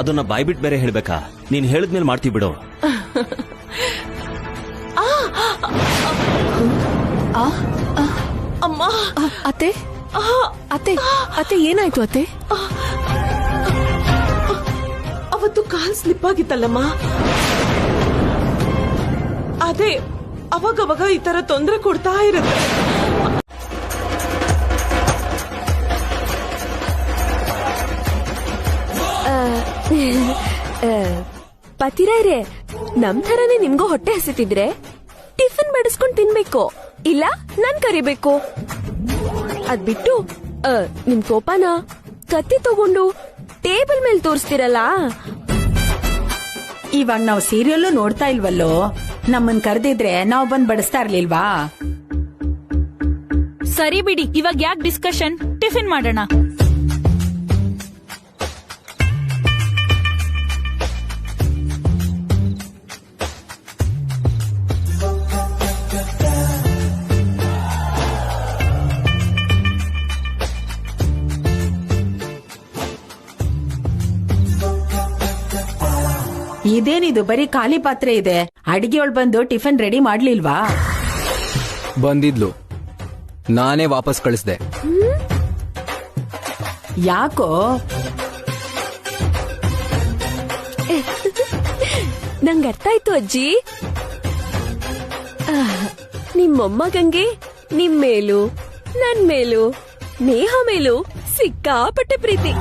ಅದನ್ನ ಬಾಯ್ಬಿಟ್ ಬೇರೆ ಹೇಳ್ಬೇಕಾ? ನೀನ್ ಹೇಳಿದ್ಮೇಲೆ ಮಾಡ್ತೀವಿ ಬಿಡು. ಅಮ್ಮ, ಅತ್ತೆ ಅತ್ತೆ ಅತ್ತೆ ಏನಾಯ್ತು ಅತ್ತೆ? ಅವತ್ತು ಕಾಲ್ ಸ್ಲಿಪ್ ಆಗಿತ್ತಲ್ಲಮ್ಮ, ಅದೇ ಅವಾಗವಾಗ ಈ ತರ ತೊಂದರೆ ಕೊಡ್ತಾ ಇರುತ್ತೆ. ಪತಿರಾಯ್ರೆ, ನಮ್ ಥರನೇ ನಿಮ್ಗೂ ಹೊಟ್ಟೆ ಹಸಿತಿದ್ರೆ ಟಿಫಿನ್ ಬಡಿಸ್ಕೊಂಡ್ ತಿನ್ಬೇಕು, ಇಲ್ಲ ನಾನ್ ಕರಿಬೇಕು. ಅದ್ಬಿಟ್ಟು ನಿಮ್ ಕೋಪನ ಕತ್ತಿ ತಗೊಂಡು ಟೇಬಲ್ ಮೇಲೆ ತೋರಿಸ್ತಿರಲ್ಲ. ಇವಾಗ ನಾವು ಸೀರಿಯಲ್ಲು ನೋಡ್ತಾ ಇಲ್ವಲ್ಲೋ, ನಮ್ಮನ್ ಕರೆದಿದ್ರೆ ನಾವು ಬಂದ್ ಬಡಿಸ್ತಾ ಇರ್ಲಿಲ್ವಾ? ಸರಿ ಬಿಡಿ, ಇವಾಗ ಯಾಕೆ ಡಿಸ್ಕಷನ್? ಟಿಫಿನ್ ಮಾಡೋಣ. ಇದೇನಿದು ಬರೀ ಖಾಲಿ ಪಾತ್ರೆ ಇದೆ. ಅಡಿಗೆಯೊಳ್ ಬಂದು ಟಿಫಿನ್ ರೆಡಿ ಮಾಡ್ಲಿಲ್ವಾ? ಬಂದಿದ್ಲು, ನಾನೇ ವಾಪಸ್ ಕಳಿಸ್ದೆ. ಯಾಕೋ? ನಂಗೆ ಅರ್ಥ ಆಯ್ತು ಅಜ್ಜಿ. ನಿಮ್ಮಮ್ಮಗಂಗೆ ನಿಮ್ ಮೇಲೂ ನನ್ ಮೇಲೂ ನೇಹ ಮೇಲೂ ಸಿಕ್ಕಾಪಟ್ಟೆ ಪ್ರೀತಿ.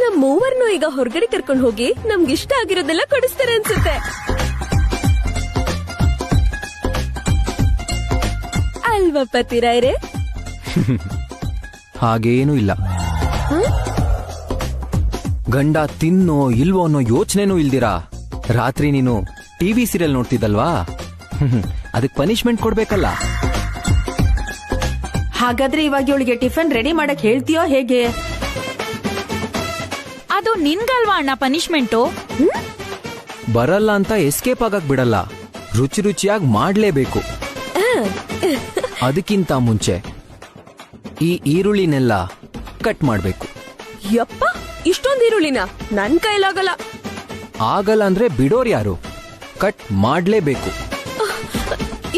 ನಮ್ ಮೂವರ್ನು ಈಗ ಹೊರಗಡೆ ಕರ್ಕೊಂಡು ಹೋಗಿ ನಮ್ಗಿಷ್ಟ ಆಗಿರೋದೆಲ್ಲ ಕೊಡಿಸ್ತಾರೆ ಅನ್ಸುತ್ತೆ. ಅಲ್ವಾ ಪತಿರಾಯ್ರೆ? ಹಾಗೇನೂ ಇಲ್ಲ. ಗಂಡ ತಿನ್ನೋ ಇಲ್ವೋ ಅನ್ನೋ ಯೋಚನೆನೂ ಇಲ್ದಿರಾ ರಾತ್ರಿ ನೀನು ಟಿವಿ ಸೀರಿಯಲ್ ನೋಡ್ತಿದ್ದಲ್ವಾ, ಅದಕ್ಕೆ ಪನಿಷ್ಮೆಂಟ್ ಕೊಡ್ಬೇಕಲ್ಲ. ಹಾಗಾದ್ರೆ ಇವಾಗ ಇವಳಿಗೆ ಟಿಫಿನ್ ರೆಡಿ ಮಾಡಕ್ ಹೇಳ್ತೀಯೋ ಹೇಗೆ? ಅದು ನಿನ್ಗಲ್ವಾ ಅಣ್ಣ ಪನಿಷ್ಮೆಂಟು? ಬರಲ್ಲ ಅಂತ ಎಸ್ಕೇಪ್ ಆಗಕ್ ಬಿಡಲ್ಲ, ರುಚಿ ರುಚಿಯಾಗಿ ಮಾಡ್ಲೇಬೇಕು. ಅದಕ್ಕಿಂತ ಮುಂಚೆ ಈ ಈರುಳ್ಳಿನೆಲ್ಲ ಕಟ್ ಮಾಡ್ಬೇಕು. ಯಪ್ಪ, ಇಷ್ಟೊಂದು ಈರುಳ್ಳಿನ ನನ್ ಕೈಲಾಗಲ್ಲ. ಆಗಲ್ಲ ಅಂದ್ರೆ ಬಿಡೋರ್ ಯಾರು? ಕಟ್ ಮಾಡ್ಲೇಬೇಕು.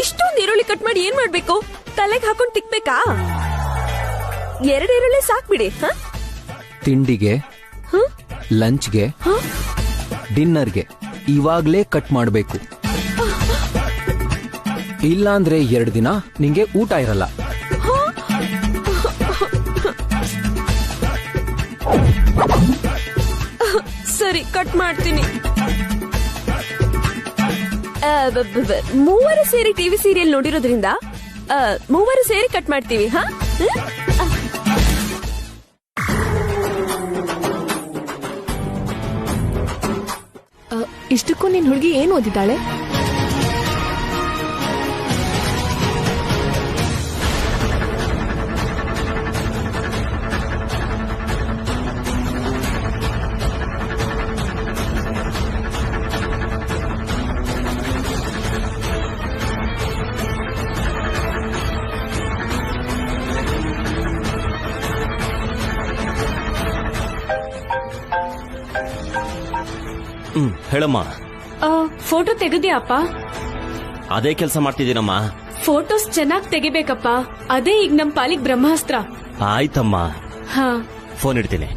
ಇಷ್ಟೊಂದು ಈರುಳ್ಳಿ ಕಟ್ ಮಾಡಿ ಏನ್ ಮಾಡ್ಬೇಕು? ತಲೆಗೆ ಹಾಕೊಂಡ್ ತಿಕ್ಬೇಕಾ? 2 ಈರುಳ್ಳಿ ಸಾಕ್ಬಿಡಿ. ತಿಂಡಿಗೆ, ಲಂಚ್ಗೆ, ಡಿನ್ನರ್ಗೆ ಇವಾಗ್ಲೇ ಕಟ್ ಮಾಡ್ಬೇಕು. ಇಲ್ಲಾಂದ್ರೆ 2 ದಿನ ನಿಂಗೆ ಊಟ ಇರಲ್ಲ. ಸರಿ, ಕಟ್ ಮಾಡ್ತೀನಿ. ಮೂವರು ಸೇರಿ ಟಿವಿ ಸೀರಿಯಲ್ ನೋಡಿರೋದ್ರಿಂದ ಮೂವರು ಸೇರಿ ಕಟ್ ಮಾಡ್ತೀವಿ. ಇಷ್ಟಕ್ಕೂ ನಿನ್ ಹುಡುಗಿ ಏನ್ ಓದಿದ್ದಾಳೆ? ಹೇಳಮ್ಮ. ಫೋಟೋ ತೆಗೆದ್ಯಾ ಅಪ್ಪ? ಅದೇ ಕೆಲಸ ಮಾಡ್ತಿದ್ದೀನಮ್ಮ. ಫೋಟೋಸ್ ಚೆನ್ನಾಗ್ ತೆಗಿಬೇಕಪ್ಪ, ಅದೇ ಈಗ ನಮ್ ಪಾಲಿಗೆ ಬ್ರಹ್ಮಾಸ್ತ್ರ. ಆಯ್ತಮ್ಮ, ಹಾ, ಫೋನ್ ಇಡ್ತೀನಿ.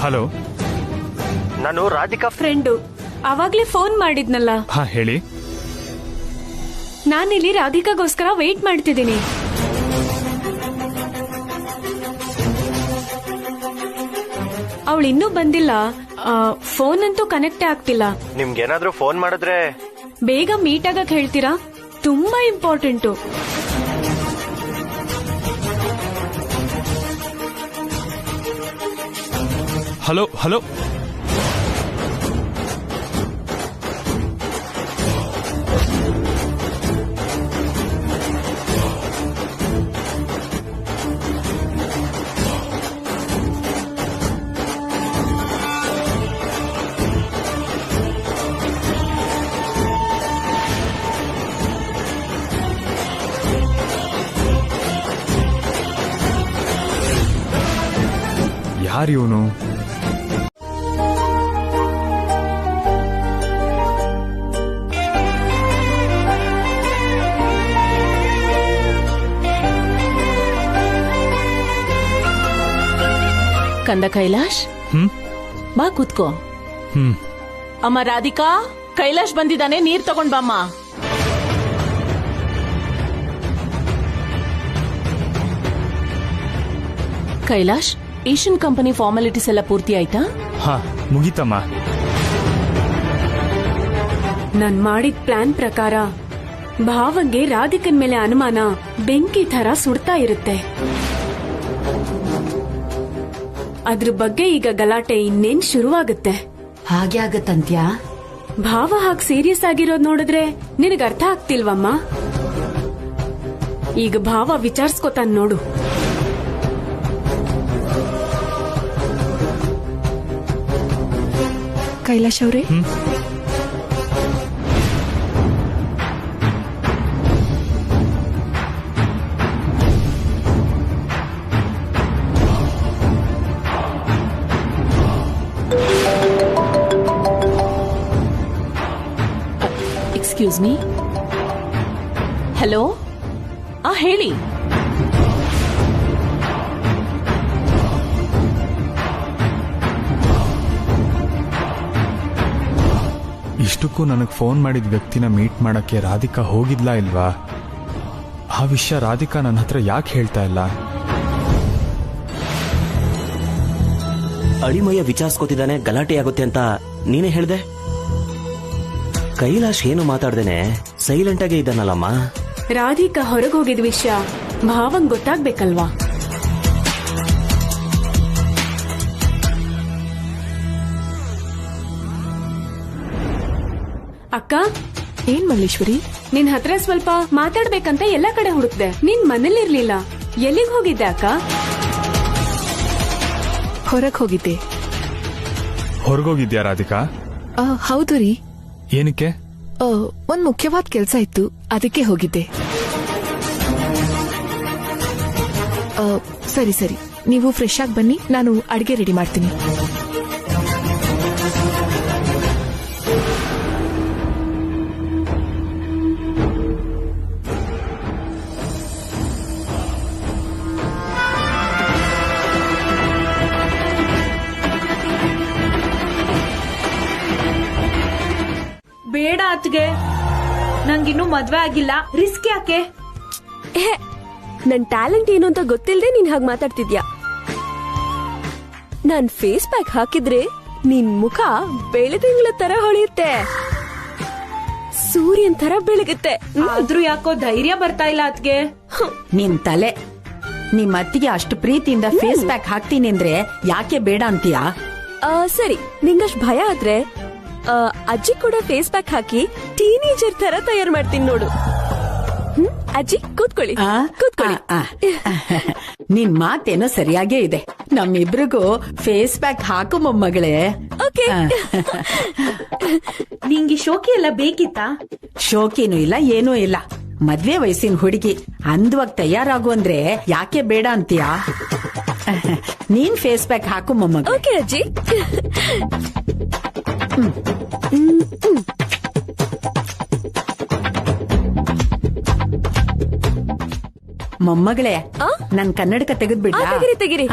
ಹಲೋ, ನಾನು ರಾಧಿಕಾ ಫ್ರೆಂಡು. ಅವಾಗ್ಲೇ ಫೋನ್ ಮಾಡಿದ್ನಲ್ಲ. ಹಾ, ಹೇಳಿ. ನಾನಿಲ್ಲಿ ರಾಧಿಕಾಗೋಸ್ಕರ ವೇಟ್ ಮಾಡ್ತಿದ್ದೀನಿ. ಅವಳು ಇನ್ನೂ ಬಂದಿಲ್ಲ. ಫೋನ್ ಅಂತೂ ಕನೆಕ್ಟ್ ಆಗ್ತಿಲ್ಲ. ನಿಮ್ಗೇನಾದ್ರೂ ಫೋನ್ ಮಾಡಿದ್ರೆ ಬೇಗ ಮೀಟ್ ಆಗಕ್ ಹೇಳ್ತೀರಾ? ತುಂಬಾ ಇಂಪಾರ್ಟೆಂಟು. Hello hello, ಯಾರಿವನು? ಕಂದ ಕೈಲಾಶ್, ಬಾ ಕೂತ್ಕೋ. ಅಮ್ಮ ರಾಧಿಕಾ, ಕೈಲಾಶ್ ಬಂದಿದ್ದಾನೆ, ನೀರ್ ತಗೊಂಡ್ ಬಾಮ್ಮ. ಕೈಲಾಶ್, ಏಷ್ಯನ್ ಕಂಪನಿ ಫಾರ್ಮಾಲಿಟೀಸ್ ಎಲ್ಲ ಪೂರ್ತಿ ಆಯ್ತಾ? ಹಾ, ಮುಗೀತಮ್ಮ. ನಾನ್ ಮಾಡಿದ ಪ್ಲಾನ್ ಪ್ರಕಾರ ಭಾವಂಗೆ ರಾಧಿಕನ್ ಮೇಲೆ ಅನುಮಾನ ಬೆಂಕಿ ತರ ಸುಡ್ತಾ ಇರುತ್ತೆ. ಅದ್ರ ಬಗ್ಗೆ ಈಗ ಗಲಾಟೆ ಇನ್ನೇನ್ ಶುರುವಾಗುತ್ತೆ. ಹಾಗೆ ಆಗತ್ತಂತ್ಯಾ? ಭಾವ ಹಾಗೆ ಸೀರಿಯಸ್ ಆಗಿರೋದ್ ನೋಡಿದ್ರೆ ನಿನಗ್ ಅರ್ಥ ಆಗ್ತಿಲ್ವಮ್ಮ? ಈಗ ಭಾವ ವಿಚಾರಿಸ್ಕೊತಾನ್ ನೋಡು. ಕೈಲಾಶ್ ಅವ್ರೆ, ಎಕ್ಸ್ಕ್ಯೂಸ್ ಮೀ. ಹಲೋ, ಹೇಳಿ. ಇಷ್ಟಕ್ಕೂ ನನಗೆ ಫೋನ್ ಮಾಡಿದ ವ್ಯಕ್ತಿನ ಮೀಟ್ ಮಾಡಕ್ಕೆ ರಾಧಿಕಾ ಹೋಗಿದ್ಲಾ ಇಲ್ವಾ? ಆ ವಿಷಯ ರಾಧಿಕಾ ನನ್ನ ಹತ್ರ ಯಾಕೆ ಹೇಳ್ತಾ ಇಲ್ಲ? ಅಳಿಮಯ್ಯ ವಿಚಾರಿಸ್ಕೊತಿದ್ದಾನೆ, ಗಲಾಟೆ ಆಗುತ್ತೆ ಅಂತ ನೀನೇ ಹೇಳ್ದೆ. ಕೈಲಾಶ್ ಏನು ಮಾತಾಡ್ದೇನೆ ಸೈಲೆಂಟ್ ಆಗೇ ಇದ್ದಾನಲ್ಲಮ್ಮ. ರಾಧಿಕಾ ಹೊರಗೆ ಹೋಗಿದ ವಿಷಯ ಭಾವಂಗ್ ಗೊತ್ತಾಗ್ಬೇಕಲ್ವಾ? ಅಕ್ಕ, ಏನ್ ಮಲ್ಲೇಶ್ವರಿ? ನಿನ್ ಹತ್ರ ಸ್ವಲ್ಪ ಮಾತಾಡ್ಬೇಕಂತ ಎಲ್ಲಾ ಕಡೆ ಹುಡುಕ್ದೆ, ನೀನ್ ಮನೇಲಿರ್ಲಿಲ್ಲ. ಎಲ್ಲಿಗ್ ಹೋಗಿದ್ದೆ ಅಕ್ಕ? ಹೊರಗ್ ಹೋಗಿದ್ದೆ. ಹೊರಗೋಗಿದ್ಯಾ ರಾಧಿಕಾ? ಹೌದು ರೀ. ಏನಕ್ಕೆ? ಒಂದ್ ಮುಖ್ಯವಾದ ಕೆಲ್ಸ ಇತ್ತು, ಅದಕ್ಕೆ ಹೋಗಿದ್ದೆ. ಸರಿ ಸರಿ, ನೀವು ಫ್ರೆಶ್ ಆಗಿ ಬನ್ನಿ, ನಾನು ಅಡಿಗೆ ರೆಡಿ ಮಾಡ್ತೀನಿ. ಬೇಡ ಅತ್ಗೆ, ನಂಗಿನ್ನೂ ಮದ್ವೆ ಆಗಿಲ್ಲ, ರಿಸ್ಕ್ ಯಾಕೆ? ನನ್ ಟ್ಯಾಲೆಂಟ್ ಏನು ಅಂತ ಗೊತ್ತಿಲ್ಲದೆ ನೀನ್ ಹಾಗೆ ಮಾತಾಡ್ತಿದ್ಯಾ. ನಾನ್ ಫೇಸ್ ಪ್ಯಾಕ್ ಹಾಕಿದ್ರೆ ನಿನ್ ಮುಖ ಬೆಳೆದಿಂಗ್ಳ ತರ ಹೊಳೆಯುತ್ತೆ, ಸೂರ್ಯನ್ ತರ ಬೆಳಗುತ್ತೆ. ಆದ್ರೂ ಯಾಕೋ ಧೈರ್ಯ ಬರ್ತಾ ಇಲ್ಲ ಅತ್ಗೆ. ನಿಮ್ ತಲೆ, ನಿಮ್ ಅತ್ತಿಗೆ ಅಷ್ಟು ಪ್ರೀತಿಯಿಂದ ಫೇಸ್ ಪ್ಯಾಕ್ ಹಾಕ್ತೀನಿ ಅಂದ್ರೆ ಯಾಕೆ ಬೇಡ ಅಂತೀಯಾ? ಸರಿ, ನಿಂಗಷ್ಟು ಭಯ ಆದ್ರೆ ಅಜ್ಜಿ ಕೂಡ ಫೇಸ್ ಪ್ಯಾಕ್ ಹಾಕಿ ಟೀನೇಜರ್ ತರ ತಯಾರು ಮಾಡ್ತೀನಿ ನೋಡು. ಅಜ್ಜಿ ಕೂತ್ಕೊಳ್ಳಿ, ಕೂತ್ಕೊಳ್ಳಿ. ನಿನ್ ಮಾತೇನೋ ಸರಿಯಾಗೇ ಇದೆ. ನಮ್ಮಿಬ್ರಿಗೂ ಫೇಸ್ ಪ್ಯಾಕ್ ಹಾಕು ಮೊಮ್ಮಗಳೇ. ಓಕೆ. ನಿಂಗೆ ಶೋಕಿ ಎಲ್ಲ ಬೇಕಿತ್ತಾ? ಶೋಕಿನೂ ಇಲ್ಲ, ಏನೂ ಇಲ್ಲ. ಮದ್ವೆ ವಯಸ್ಸಿನ ಹುಡುಗಿ ಅಂದವಾಗಿ ತಯಾರಾಗು ಅಂದ್ರೆ ಯಾಕೆ ಬೇಡ ಅಂತೀಯಾ? ನೀನ್ ಫೇಸ್ ಪ್ಯಾಕ್ ಹಾಕು ಮೊಮ್ಮಗ. ಓಕೆ ಅಜ್ಜಿ. ಮೊಮ್ಮಗಳೇ, ನನ್ ಕನ್ನಡಕ ತೆಗೆದ್ಬಿಡ. ತೆಗಿರಿ ತೆಗಿರಿ.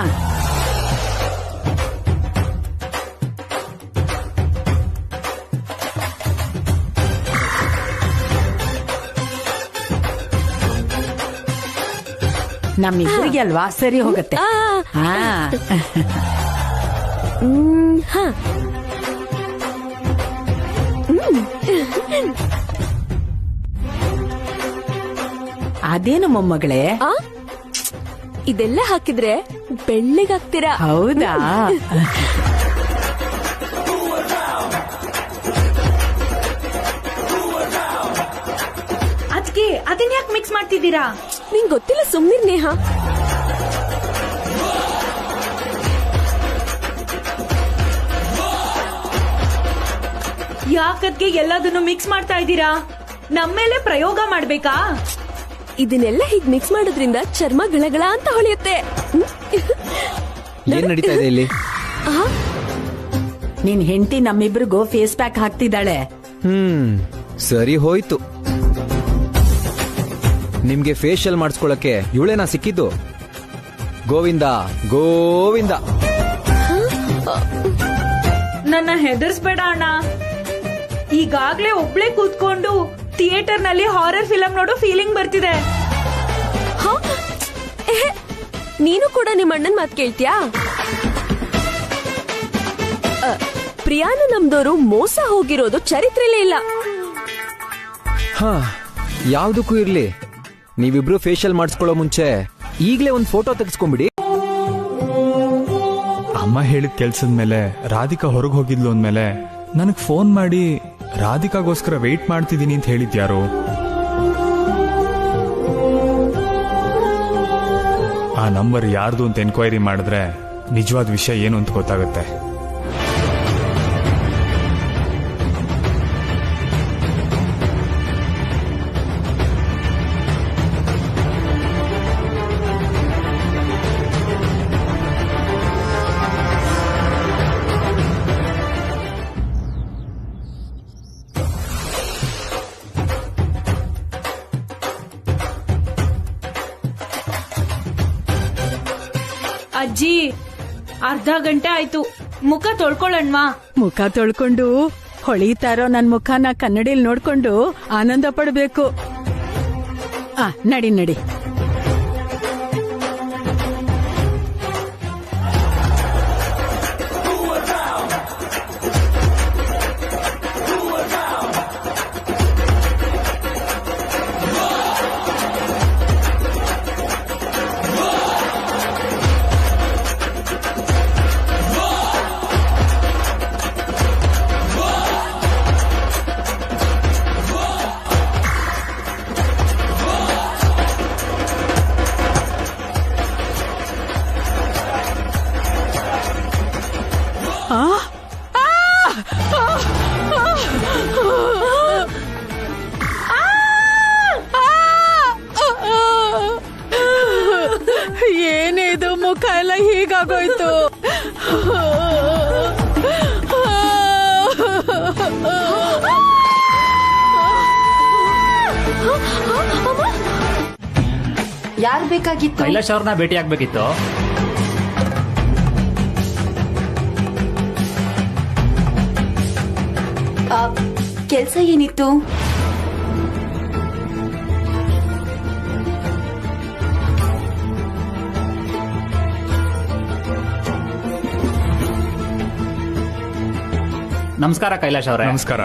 ನಮ್ಮಿಬ್ಬರಿಗೆ ಅಲ್ವಾ, ಸರಿ ಹೋಗತ್ತೆ. ಅದೇನು ಮೊಮ್ಮಗಳೇ? ಇದೆಲ್ಲ ಹಾಕಿದ್ರೆ ಬೆಳ್ಳಗಾಗ್ತೀರಾ. ಹೌದಾ? ಅದ್ಕೆ ಅದನ್ನ ಯಾಕೆ ಮಿಕ್ಸ್ ಮಾಡ್ತಿದ್ದೀರಾ? ನಿಂಗ್ ಗೊತ್ತಿಲ್ಲ, ಸುಮ್ನಿರ್ ನೇಹ. ಯಾಕದ್ಕೆ ಎಲ್ಲದನ್ನು ಮಿಕ್ಸ್ ಮಾಡ್ತಾ ಇದ್ದೀರಾ? ನಮ್ಮೇಲೆ ಪ್ರಯೋಗ ಮಾಡ್ಬೇಕಾ? ಇದನ್ನೆಲ್ಲ ಹೀಗ್ ಮಿಕ್ಸ್ ಮಾಡೋದ್ರಿಂದ ಚರ್ಮ ಗಳಗಳ ಅಂತ ಹೊಳೆಯುತ್ತೆ. ಏನ್ ನಡೀತಾ ಇದೆ ಇಲ್ಲಿ? ನಿನ್ ಹೆಂಡತಿ ನಮ್ಮಿಬ್ರಿಗೂ ಫೇಸ್ ಪ್ಯಾಕ್ ಹಾಕ್ತಿದ್ದಾಳೆ. ಸರಿ ಹೋಯ್ತು. ನಿಮ್ಗೆ ಫೇಶಿಯಲ್ ಮಾಡಿಸ್ಕೊಳಕ್ಕೆ ಇವಳೇನಾ ಸಿಕ್ಕಿದ್ದು? ಗೋವಿಂದ ಗೋವಿಂದ. ನನ್ನ ಹೆದರ್ಸ್ಬೇಡ ಅಣ್ಣ. ಈಗಾಗ್ಲೇ ಒಬ್ಳೆ ಕೂತ್ಕೊಂಡು ಥಿಯೇಟರ್ ನಲ್ಲಿ ಹಾರರ್ ಫಿಲಂ ನೋಡೋ ಫೀಲಿಂಗ್ ಬರ್ತಿದೆ. ನೀನು ಕೂಡ ನಿಮ್ಮ ಅಣ್ಣನ್ ಮಾತ್ ಕೇಳ್ತ್ಯಾ? ಪ್ರಿಯಾನ ನಮ್ದೋರು ಮೋಸ ಹೋಗಿರೋದು ಚರಿತ್ರೆಲೇ ಇಲ್ಲ. ಯಾವ್ದಕ್ಕೂ ಇರ್ಲಿ, ನೀವಿಬ್ರು ಫೇಶಿಯಲ್ ಮಾಡಿಸ್ಕೊಳ್ಳೋ ಮುಂಚೆ ಈಗ್ಲೇ ಒಂದು ಫೋಟೋ ತೆಗೆಸ್ಕೊಂಬಿಡಿ. ಅಮ್ಮ ಹೇಳಿದ ಕೆಲ್ಸದ ಮೇಲೆ ರಾಧಿಕಾ ಹೊರಗೆ ಹೋಗಿದ್ಲು ಅಂದ್ಮೇಲೆ ನನಗ್ ಫೋನ್ ಮಾಡಿ ರಾಧಿಕಾಗೋಸ್ಕರ ವೆಯ್ಟ್ ಮಾಡ್ತಿದ್ದೀನಿ ಅಂತ ಹೇಳಿದ್ಯಾರು? ಆ ನಂಬರ್ ಯಾರ್ದು ಅಂತ ಎನ್ಕ್ವೈರಿ ಮಾಡಿದ್ರೆ ನಿಜವಾದ ವಿಷಯ ಏನು ಅಂತ ಗೊತ್ತಾಗುತ್ತೆ. ಅಜ್ಜಿ, ಅರ್ಧ ಗಂಟೆ ಆಯ್ತು, ಮುಖ ತೊಳ್ಕೊಳ್ಳೋಣ್ವಾ? ಮುಖ ತೊಳ್ಕೊಂಡು ಹೊಳಿತಾ ಇರೋ ನನ್ ಮುಖನ ಕನ್ನಡಿಲ್ ನೋಡ್ಕೊಂಡು ಆನಂದ ಪಡ್ಬೇಕು. ನಡಿ ನಡಿ. ಏನಿದು ಮುಖ ಎಲ್ಲ ಹೀಗಾಗೋಯ್ತು? ಯಾರು ಬೇಕಾಗಿತ್ತು? ಕೈಲಾಶ್ ಅವ್ರನ್ನ ಭೇಟಿ ಆಗ್ಬೇಕಿತ್ತು. ಕೆಲ್ಸ ಏನಿತ್ತು? ನಮಸ್ಕಾರ ಕೈಲಾಶ್ ಅವರೇ. ನಮಸ್ಕಾರ.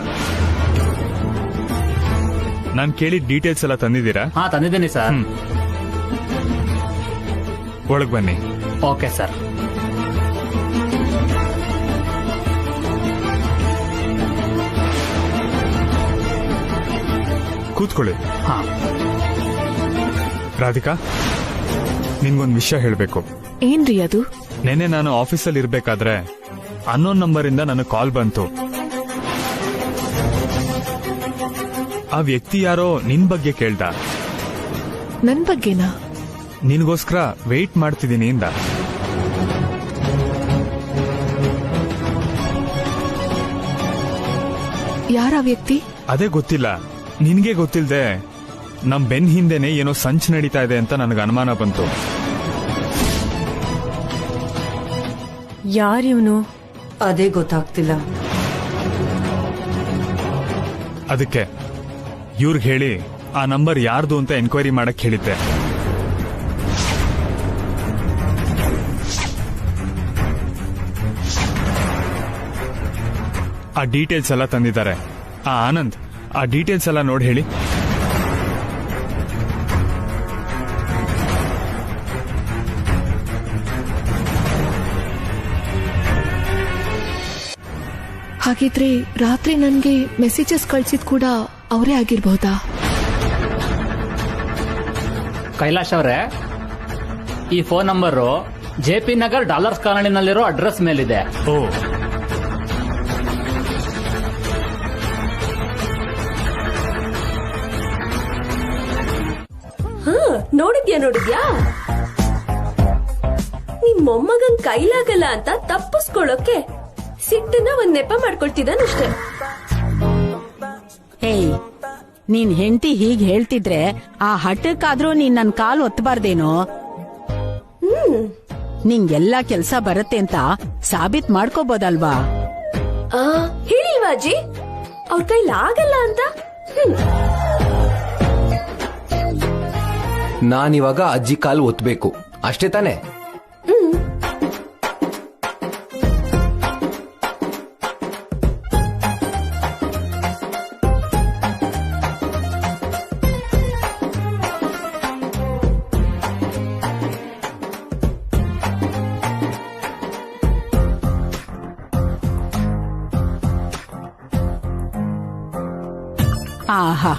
ನಾನು ಕೇಳಿದ ಡೀಟೇಲ್ಸ್ ಎಲ್ಲ ತಂದಿದ್ದೀರಾ? ಹಾ, ತಂದಿದ್ದೀನಿ ಸರ್. ಒಳಗ್ ಬನ್ನಿ. Okay sir. ಕೂತ್ಕೊಳ್ಳಿ. ಹಾ. ರಾಧಿಕಾ, ನಿನ್ಗೊಂದು ವಿಷಯ ಹೇಳ್ಬೇಕು. ಏನ್ರಿ ಅದು? ನೆನ್ನೆ ನಾನು ಆಫೀಸಲ್ಲಿ ಇರ್ಬೇಕಾದ್ರೆ ಅನ್ನೋನ್ ನಂಬರ್ ಇಂದ ನನಗೆ ಕಾಲ್ ಬಂತು. ಆ ವ್ಯಕ್ತಿ ಯಾರೋ ನಿನ್ ಬಗ್ಗೆ ಕೇಳ್ದ. ನನ್ ಬಗ್ಗೆನಾ? ನಿನ್ಗೋಸ್ಕರ ವೆಯ್ಟ್ ಮಾಡ್ತಿದ್ದೀನಿ ಇಂದ. ಯಾರ ವ್ಯಕ್ತಿ? ಅದೇ ಗೊತ್ತಿಲ್ಲ. ನಿನ್ಗೆ ಗೊತ್ತಿಲ್ದೆ ನಮ್ ಬೆನ್ ಹಿಂದೆನೆ ಏನೋ ಸಂಚು ನಡೀತಾ ಇದೆ ಅಂತ ನನಗೆ ಅನುಮಾನ ಬಂತು. ಯಾರಿವನು? ಅದೇ ಗೊತ್ತಾಗ್ತಿಲ್ಲ. ಅದಕ್ಕೆ ಇವ್ರಿಗೆ ಹೇಳಿ ಆ ನಂಬರ್ ಯಾರ್ದು ಅಂತ ಎನ್ಕ್ವೈರಿ ಮಾಡಕ್ ಹೇಳಿದ್ದೆ. ಆ ಡೀಟೇಲ್ಸ್ ಎಲ್ಲ ತಂದಿದ್ದಾರೆ. ಆ ಆನಂದ್, ಆ ಡೀಟೇಲ್ಸ್ ಎಲ್ಲ ನೋಡಿ ಹೇಳಿ. ಹಾಗಿದ್ರೆ ರಾತ್ರಿ ನನ್ಗೆ ಮೆಸೇಜಸ್ ಕಳ್ಸಿದ್ ಕೂಡ ಅವರೇ ಆಗಿರ್ಬಹುದಾ? ಕೈಲಾಶ್ ಅವರೇ, ಈ phone number JP Nagar Dollars ಕಾಲೋನಿನಲ್ಲಿರೋ ಅಡ್ರೆಸ್ ಮೇಲಿದೆ. ಓ, ನೋಡಿದ್ಯಾ? ನಿಮ್ ಮೊಮ್ಮಗನ್ ಕೈಲಾಗಲ್ಲ ಅಂತ ತಪ್ಪಿಸ್ಕೊಳ್ಳೋಕೆ ಸಿಟ್ಟನ್ನ ಒಂದ್ ನೆಪ ಮಾಡ್ಕೊಳ್ತಿದ್ದಾನಷ್ಟೇ. ಏಯ್, ನೀನ್ ಹೆಂಡತಿ ಹೀಗ್ ಹೇಳ್ತಿದ್ರೆ ಆ ಹಠಕ್ಕಾದ್ರೂ ನೀನ್ ನನ್ ಕಾಲ್ ಒತ್ತಬಾರ್ದೇನೋ? ನಿಂಗೆಲ್ಲಾ ಕೆಲ್ಸ ಬರುತ್ತೆ ಅಂತ ಸಾಬೀತ್ ಮಾಡ್ಕೋಬೋದಲ್ವಾ? ಹೇಳಿಲ್ವಾ ಅಜ್ಜಿ ಅವ್ರ ಕೈಲಾಗಲ್ಲ ಅಂತ? ನಾನಿವಾಗ ಅಜ್ಜಿ ಕಾಲು ಒತ್ತಬೇಕು ಅಷ್ಟೇ ತಾನೆ? ಆಹಾ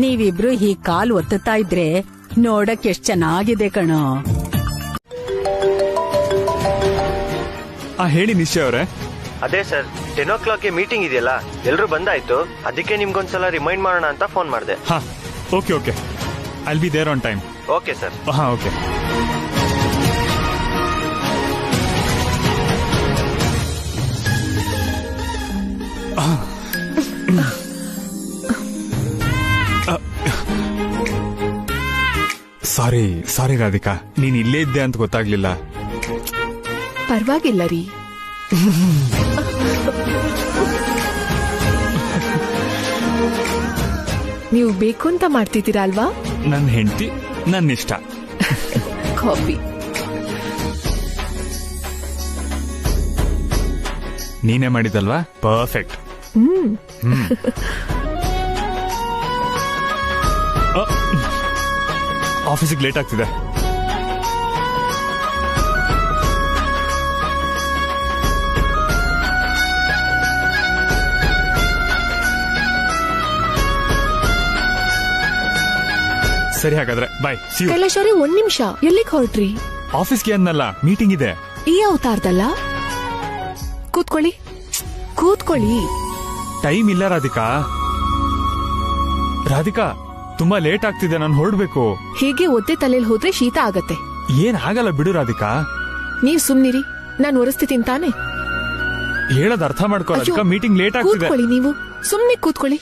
ನೀವಿಬ್ರು ಈ ಕಾಲ್ ಒತ್ತುತ್ತಾ ಇದ್ರೆ ನೋಡಕ್ ಎಷ್ಟ್ ಚೆನ್ನಾಗಿದೆ ಕಣೋ. ಹೇಳಿ ನಿಶ್ಚಯ ಅವರೇ. ಅದೇ ಸರ್ 10 ಮೀಟಿಂಗ್ ಇದೆಯಲ್ಲ, ಎಲ್ರು ಬಂದಾಯ್ತು. ಅದಕ್ಕೆ ನಿಮ್ಗೊಂದ್ಸಲ ರಿಮೈಂಡ್ ಮಾಡೋಣ ಅಂತ ಫೋನ್ ಮಾಡಿದೆ. ಹಾ okay I'll be there on time. Okay sir. ಹಾ ಓಕೆ. ಸಾರಿ ರಾಧಿಕಾ, ನೀನ್ ಇಲ್ಲೇ ಇದ್ದೆ ಅಂತ ಗೊತ್ತಾಗ್ಲಿಲ್ಲ. ಪರವಾಗಿಲ್ಲ ರೀ. ನೀವು ಬೇಕು ಅಂತ ಮಾಡ್ತಿದ್ದೀರಾ ಅಲ್ವಾ? ನನ್ನ ಹೆಂಡತಿ ನನ್ನ ಇಷ್ಟ. ಕಾಫಿ ನೀನೇ ಮಾಡಿದಲ್ವಾ? ಪರ್ಫೆಕ್ಟ್. ಆಫೀಸಿಗೆ ಲೇಟ್ ಆಗ್ತಿದೆ. ಸರಿ ಹಾಗಾದ್ರೆ ಬಾಯ್. ಕೈಲಾಶ್ ಅವ್ರೆ, 1 ನಿಮಿಷ. ಎಲ್ಲಿಗೆ ಹೊರಟ್ರಿ? ಆಫೀಸ್ಗೆ ಅನ್ನಲ್ಲ, ಮೀಟಿಂಗ್ ಇದೆ. ಈ ಅವತಾರದಲ್ಲ? ಕೂತ್ಕೊಳ್ಳಿ. ಟೈಮ್ ಇಲ್ಲ ರಾಧಿಕಾ ತುಂಬಾ ಲೇಟ್ ಆಗ್ತಿದೆ, ನಾನು ಹೊರಡ್ಬೇಕು. ಹೀಗೆ ಒದ್ದೆ ತಲೆಯಲ್ಲಿ ಹೋದ್ರೆ ಶೀತ ಆಗತ್ತೆ. ಏನ್ ಆಗಲ್ಲ ಬಿಡು ರಾಧಿಕಾ. ನೀವ್ ಸುಮ್ನಿರಿ, ನಾನು ಒರೆಸ್ತಿದ್ದೀನಿ ತಾನೆ. ಹೇಳೋದ್ ಅರ್ಥ ಮಾಡ್ಕೋ ರಾಧಿಕಾ, ಮೀಟಿಂಗ್ ಲೇಟ್ ಆಗ್ತಿದೆ. ಕೂತ್ಕೊಳ್ಳಿ, ನೀವು ಸುಮ್ನೆ ಕೂತ್ಕೊಳ್ಳಿ.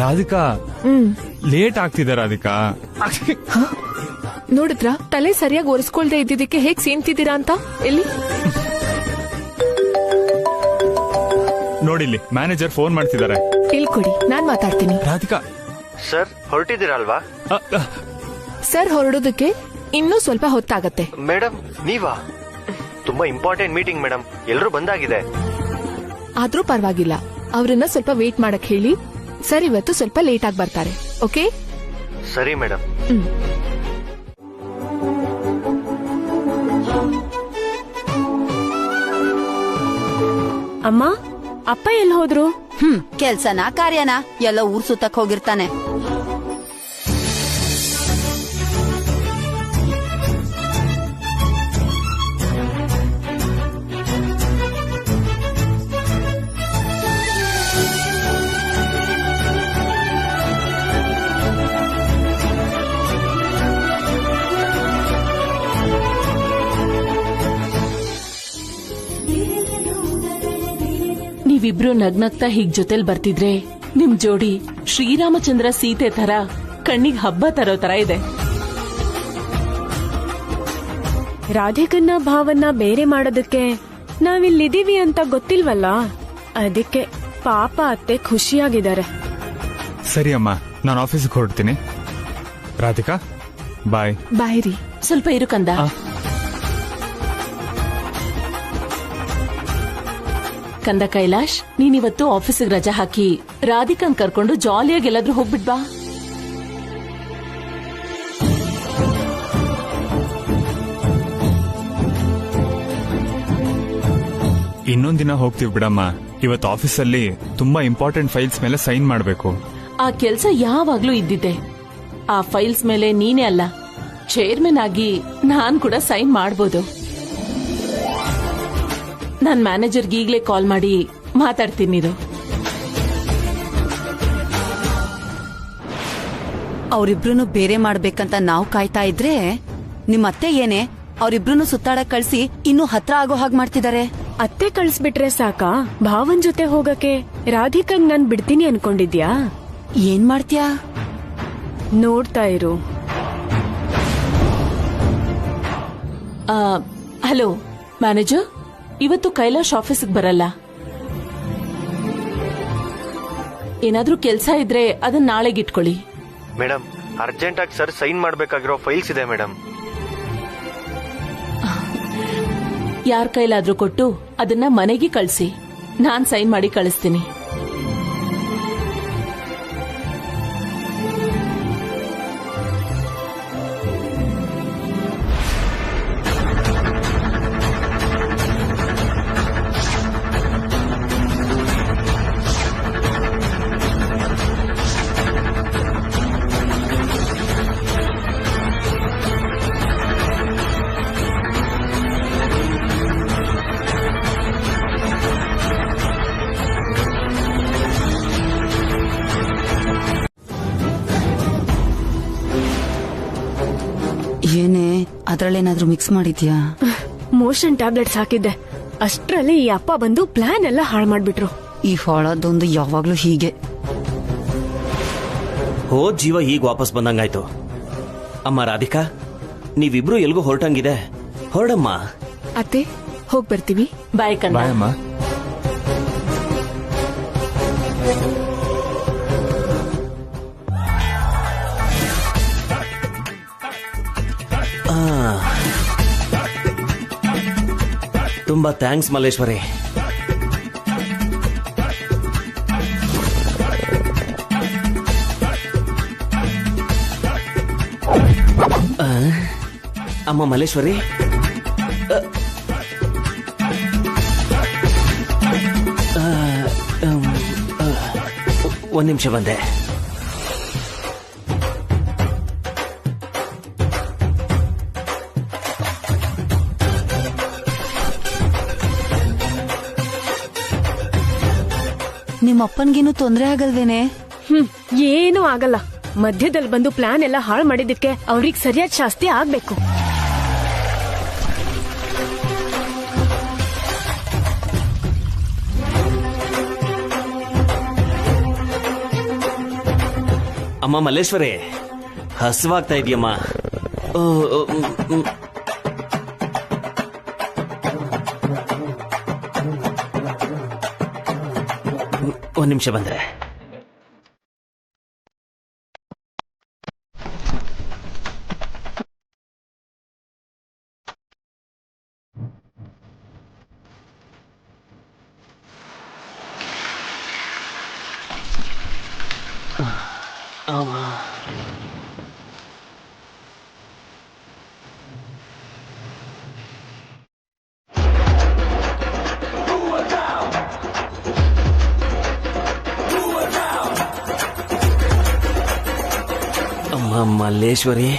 ರಾಧಿಕಾ ಲೇಟ್ ಆಗ್ತಿದೆ ರಾಧಿಕಾ. ನೋಡಿದ್ರಾ, ತಲೆ ಸರಿಯಾಗಿ ಒರೆಸ್ಕೊಳ್ದೆ ಇದ್ದಿದ್ದಕ್ಕೆ ಹೇಗ್ ಸೇಂತಿದ್ದೀರಾ ಅಂತ. ಎಲ್ಲಿ ನೋಡಿಲ್ಲಿ ಮ್ಯಾನೇಜರ್ ಫೋನ್ ಮಾಡ್ತಿದ್ದಾರೆ. ಇಲ್ಲಿ ಕೊಡಿ, ನಾನ್ ಮಾತಾಡ್ತೀನಿ. ರಾಧಿಕಾ ಸರ್ ಹೊರಟಿದ್ದೀರಲ್ವಾ? ಸರ್ ಹೊರಡೋದಕ್ಕೆ ಇನ್ನೂ ಸ್ವಲ್ಪ ಹೊತ್ತಾಗತ್ತೆ. ಮೇಡಮ್ ನೀವಾ? ತುಂಬಾ ಇಂಪಾರ್ಟೆಂಟ್ ಮೀಟಿಂಗ್ ಮೇಡಮ್, ಎಲ್ರೂ ಬಂದಾಗಿದೆ. ಆದ್ರೂ ಪರವಾಗಿಲ್ಲ, ಅವ್ರನ್ನ ಸ್ವಲ್ಪ ವೇಟ್ ಮಾಡಕ್ ಹೇಳಿ. ಸರ್ ಇವತ್ತು ಸ್ವಲ್ಪ ಲೇಟ್ ಆಗಿ ಬರ್ತಾರೆ. ಓಕೆ? ಸರಿ ಮೇಡಮ್. ಅಮ್ಮ, ಅಪ್ಪ ಎಲ್ಲಿ ಹೋದ್ರು? ಕೆಲ್ಸನಾ ಕಾರ್ಯನಾ ಎಲ್ಲ ಊರ್ ಸುತ್ತಕ್ ಹೋಗಿರ್ತಾನೆ. ನೀವಿಬ್ರು ನಗ್ನಗ್ತಾ ಹೀಗ್ ಜೊತೆಲ್ ಬರ್ತಿದ್ರೆ ನಿಮ್ ಜೋಡಿ ಶ್ರೀರಾಮಚಂದ್ರ ಸೀತೆ ತರ ಕಣ್ಣಿಗೆ ಹಬ್ಬ ತರೋ ತರ ಇದೆ. ರಾಧಿಕನ್ನ ಭಾವನ್ನ ಬೇರೆ ಮಾಡೋದಕ್ಕೆ ನಾವಿಲ್ಲಿದೀವಿ ಅಂತ ಗೊತ್ತಿಲ್ವಲ್ಲ, ಅದಕ್ಕೆ ಪಾಪ ಅತ್ತೆ ಖುಷಿಯಾಗಿದ್ದಾರೆ. ಸರಿ ಅಮ್ಮ, ನಾನು ಆಫೀಸ್ಗೆ ಹೊರಡ್ತೀನಿ. ರಾಧಿಕಾ ಬಾಯ್. ಬಾಯ್ ರೀ. ಸ್ವಲ್ಪ ಇರು ಕಂದ. ಕಂದ ಕೈಲಾಶ್, ನೀನಿವತ್ತು ಆಫೀಸಿಗೆ ರಜಾ ಹಾಕಿ ರಾಧಿಕನ್ ಕರ್ಕೊಂಡು ಜಾಲಿಯಾಗಿ ಎಲ್ಲಾದ್ರೂ ಹೋಗ್ಬಿಟ್ಬಾ. ಇನ್ನೊಂದ್ ದಿನ ಹೋಗ್ತೀವಿ ಬಿಡಮ್ಮ. ಇವತ್ತು ಆಫೀಸಲ್ಲಿ ತುಂಬಾ ಇಂಪಾರ್ಟೆಂಟ್ ಫೈಲ್ಸ್ ಮೇಲೆ ಸೈನ್ ಮಾಡಬೇಕು. ಆ ಕೆಲ್ಸ ಯಾವಾಗ್ಲೂ ಇದ್ದಿದ್ದೆ. ಆ ಫೈಲ್ಸ್ ಮೇಲೆ ನೀನೇ ಅಲ್ಲ, ಚೇರ್ಮನ್ ಆಗಿ ನಾನ್ ಕೂಡ ಸೈನ್ ಮಾಡ್ಬೋದು. ನಾನ್ ಮ್ಯಾನೇಜರ್ಗೆ ಈಗ್ಲೇ ಕಾಲ್ ಮಾಡಿ ಮಾತಾಡ್ತೀನಿ. ಅವ್ರಿಬ್ರು ಬೇರೆ ಮಾಡ್ಬೇಕಂತ ನಾವು ಕಾಯ್ತಾ ಇದ್ರೆ ನಿಮ್ಮತ್ತೆ ಏನೇ ಅವ್ರಿಬ್ರು ಸುತ್ತಾಡಕ್ ಕಳ್ಸಿ ಇನ್ನೂ ಹತ್ರ ಆಗೋ ಹಾಗೆ ಮಾಡ್ತಿದ್ದಾರೆ. ಅತ್ತೆ ಕಳ್ಸ್ಬಿಟ್ರೆ ಸಾಕಾ? ಭಾವನ್ ಜೊತೆ ಹೋಗಕ್ಕೆ ರಾಧಿಕಂಗ್ ನಾನ್ ಬಿಡ್ತೀನಿ ಅನ್ಕೊಂಡಿದ್ಯಾ? ಏನ್ ಮಾಡ್ತೀಯಾ? ನೋಡ್ತಾ ಇರು. ಹಲೋ ಮ್ಯಾನೇಜರ್, ಇವತ್ತು ಕೈಲಾಶ್ ಆಫೀಸ್ಗೆ ಬರಲ್ಲ. ಏನಾದ್ರೂ ಕೆಲ್ಸ ಇದ್ರೆ ಅದನ್ನ ನಾಳೆಗಿಟ್ಕೊಳ್ಳಿ. ಮೇಡಮ್, ಅರ್ಜೆಂಟ್ ಆಗಿ ಸರ್ ಸೈನ್ ಮಾಡ್ಬೇಕಾಗಿರೋ ಫೈಲ್ಸ್ ಇದೆ ಮೇಡಮ್. ಯಾರ ಕೈಲಾದ್ರೂ ಕೊಟ್ಟು ಅದನ್ನ ಮನೆಗೆ ಕಳಿಸಿ, ನಾನ್ ಸೈನ್ ಮಾಡಿ ಕಳಿಸ್ತೀನಿ. ಏನೇ ಅದ್ರಲ್ಲೇನಾದ್ರೂ ಮಿಕ್ಸ್ ಮಾಡಿದ್ಯಾ? ಮೋಷನ್ ಟ್ಯಾಬ್ಲೆಟ್ಸ್ ಹಾಕಿದ್ದೆ, ಅಷ್ಟ್ರಲ್ಲಿ ಈ ಅಪ್ಪ ಬಂದು ಪ್ಲಾನ್ ಎಲ್ಲ ಹಾಳು ಮಾಡ್ಬಿಟ್ರು. ಈ ಹಾಳದೊಂದು ಯಾವಾಗ್ಲೂ ಹೀಗೆ. ಹೋದ್ ಜೀವ ಈಗ ವಾಪಸ್ ಬಂದಂಗಾಯ್ತು. ಅಮ್ಮ ರಾಧಿಕಾ, ನೀವಿಬ್ರು ಎಲ್ಗೂ ಹೊರಟಂಗಿದೆ, ಹೊರಡಮ್ಮ. ಅತ್ತೆ, ಹೋಗ್ ಬರ್ತೀವಿ. ಬಾಯ್ ಕಣ್ಣ. ಬಾಯ್ ಅಮ್ಮ. ತುಂಬಾ ಥ್ಯಾಂಕ್ಸ್ ಮಲ್ಲೇಶ್ವರಿ. ಅಮ್ಮ ಮಲ್ಲೇಶ್ವರಿ, ಒಂದ್ ನಿಮಿಷ ಬಂದೆ. ನಿಮ್ಮಪ್ಪನ್ಗೇನು ತೊಂದ್ರೆ ಆಗಲ್ವೇನೆ? ಏನೂ ಆಗಲ್ಲ. ಮಧ್ಯದಲ್ಲಿ ಬಂದು ಪ್ಲಾನ್ ಎಲ್ಲ ಹಾಳು ಮಾಡಿದಕ್ಕೆ ಅವ್ರಿಗೆ ಸರಿಯಾದ ಶಾಸ್ತಿ ಆಗ್ಬೇಕು. ಅಮ್ಮ ಮಲ್ಲೇಶ್ವರಿ, ಹಸುವಾಗ್ತಾ ಇದೆಯಮ್ಮ. ಒಂದ್ ನಿಮಿಷ ಬಂದ್ರೆ. ಮಲ್ಲೇಶ್ವರಿ,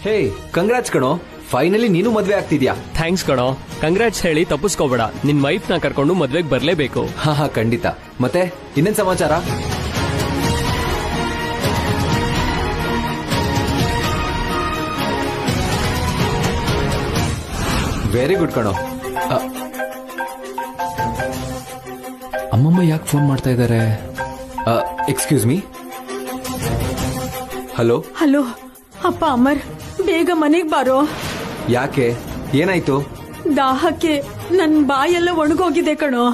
ಹೇ, ಕಂಗ್ರಾಟ್ಸ್ ಕಣೋ, ಫೈನಲಿ ನೀನು ಮದ್ವೆ ಆಗ್ತಿದ್ಯಾ. ಥ್ಯಾಂಕ್ಸ್ ಕಣೋ. ಕಂಗ್ರಾಟ್ಸ್ ಹೇಳಿ ತಪ್ಪಿಸ್ಕೋಬೇಡ. ನಿನ್ ವೈಫ್ ನ ಕರ್ಕೊಂಡು ಮದ್ವೆಗೆ ಬರ್ಲೇಬೇಕು. ಹಾ ಖಂಡಿತ. ಮತ್ತೆ ಇನ್ನೇನ್ ಸಮಾಚಾರ? ವೆರಿ ಗುಡ್ ಕಣೋ. ಅಮ್ಮಮ್ಮ ಯಾಕೆ ಫೋನ್ ಮಾಡ್ತಾ ಇದ್ದಾರೆ? Excuse me. ಹಲೋ ಹಲೋ ಅಪ್ಪ ಅಮರ್, ಬೇಗ ಮನೆಗ್ ಬಾರೋ. ಯಾಕೆ, ಏನಾಯ್ತು? ದಾಹಕ್ಕೆ ನನ್ ಬಾಯೆಲ್ಲ ಒಣಗೋಗಿದೆ ಕಣೋ.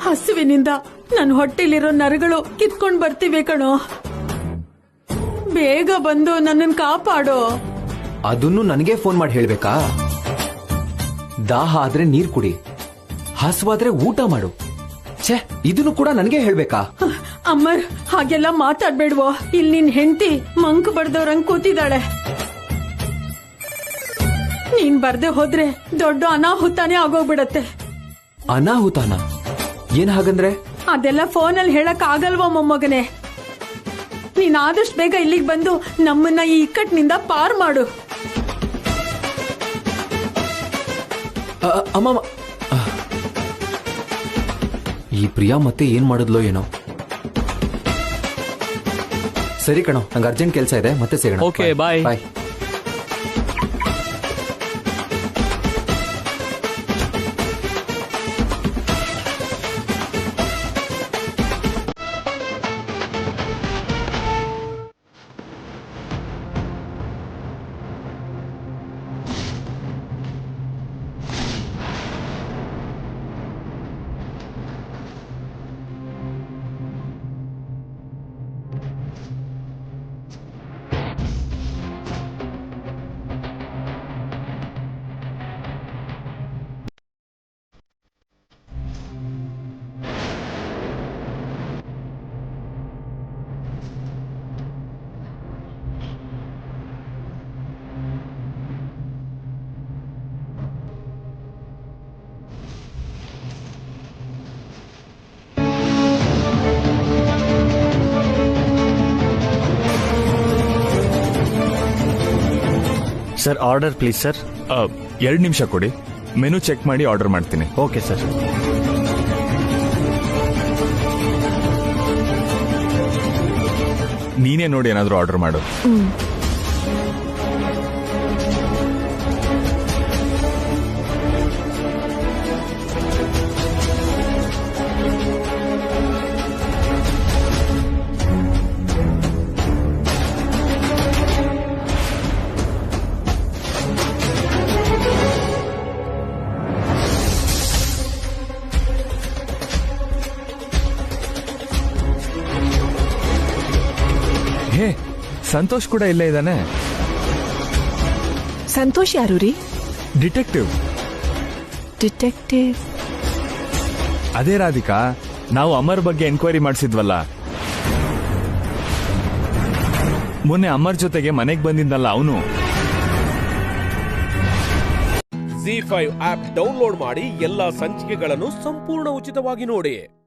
ಹಸುವಿನಿಂದ ನನ್ ಹೊಟ್ಟೆಲಿರೋ ನರಗಳು ಕಿತ್ಕೊಂಡ್ ಬರ್ತಿವೆ ಕಣೋ. ಬೇಗ ಬಂದು ನನ್ನನ್ ಕಾಪಾಡೋ. ಅದನ್ನು ನನಗೆ ಫೋನ್ ಮಾಡಿ ಹೇಳ್ಬೇಕಾ? ದಾಹ ಆದ್ರೆ ನೀರ್ ಕುಡಿ, ಹಸುವಾದ್ರೆ ಊಟ ಮಾಡು. ಛೇ, ಇದನ್ನು ಕೂಡ ನನಗೆ ಹೇಳ್ಬೇಕಾ? ಅಮ್ಮರ್ ಹಾಗೆಲ್ಲ ಮಾತಾಡ್ಬೇಡ್ವೋ. ಇಲ್ಲಿ ನಿನ್ ಹೆಂಡತಿ ಮಂಕ್ ಬಡ್ದವ್ರಂಗ್ ಕೂತಿದ್ದಾಳೆ. ನೀನ್ ಬರ್ದೆ ಹೋದ್ರೆ ದೊಡ್ಡ ಅನಾಹುತಾನೇ ಆಗೋಗ್ಬಿಡತ್ತೆ. ಅನಾಹುತಾನ? ಏನ್ ಹಾಗಂದ್ರೆ? ಅದೆಲ್ಲ ಫೋನಲ್ಲಿ ಹೇಳಕ್ ಆಗಲ್ವಾ ಮೊಮ್ಮಗನೆ. ನೀನ್ ಆದಷ್ಟು ಬೇಗ ಇಲ್ಲಿಗೆ ಬಂದು ನಮ್ಮನ್ನ ಈ ಇಕ್ಕಟ್ಟಿನಿಂದ ಪಾರ್ ಮಾಡು. ಅಮ್ಮ, ಈ ಪ್ರಿಯಾ ಮತ್ತೆ ಏನ್ ಮಾಡಿದ್ಲೋ ಏನೋ. ಸರಿ ಕಣೋ, ನಂಗೆ ಅರ್ಜೆಂಟ್ ಕೆಲಸ ಇದೆ, ಮತ್ತೆ ಸಿಗೋಣ. Okay, bye. Bye. Sir, order please sir. 2 ನಿಮಿಷ ಕೊಡಿ, ಮೆನು ಚೆಕ್ ಮಾಡಿ ಆರ್ಡರ್ ಮಾಡ್ತೀನಿ. Okay sir. ನೀನೇ ನೋಡಿ ಏನಾದರೂ ಆರ್ಡರ್ ಮಾಡು. ಹೇ, ಸಂತೋಷ್ ಕೂಡ ಇಲ್ಲೇ ಇದ್ದಾನೆ. ಸಂತೋಷ್ ಯಾರು ರೀ? ಡಿಟೆಕ್ಟಿವ್. ಡಿಟೆಕ್ಟಿವ್? ಅದೇ ರಾಧಿಕಾ, ನಾವು ಅಮರ್ ಬಗ್ಗೆ ಎನ್ಕ್ವೈರಿ ಮಾಡಿಸಿದ್ವಲ್ಲ, ಮೊನ್ನೆ ಅಮರ್ ಜೊತೆಗೆ ಮನೆಗೆ ಬಂದಿದ್ದಲ್ಲ ಅವನು. ZEE5 ಆಪ್ ಡೌನ್ಲೋಡ್ ಮಾಡಿ ಎಲ್ಲಾ ಸಂಚಿಕೆಗಳನ್ನು ಸಂಪೂರ್ಣ ಉಚಿತವಾಗಿ ನೋಡಿ.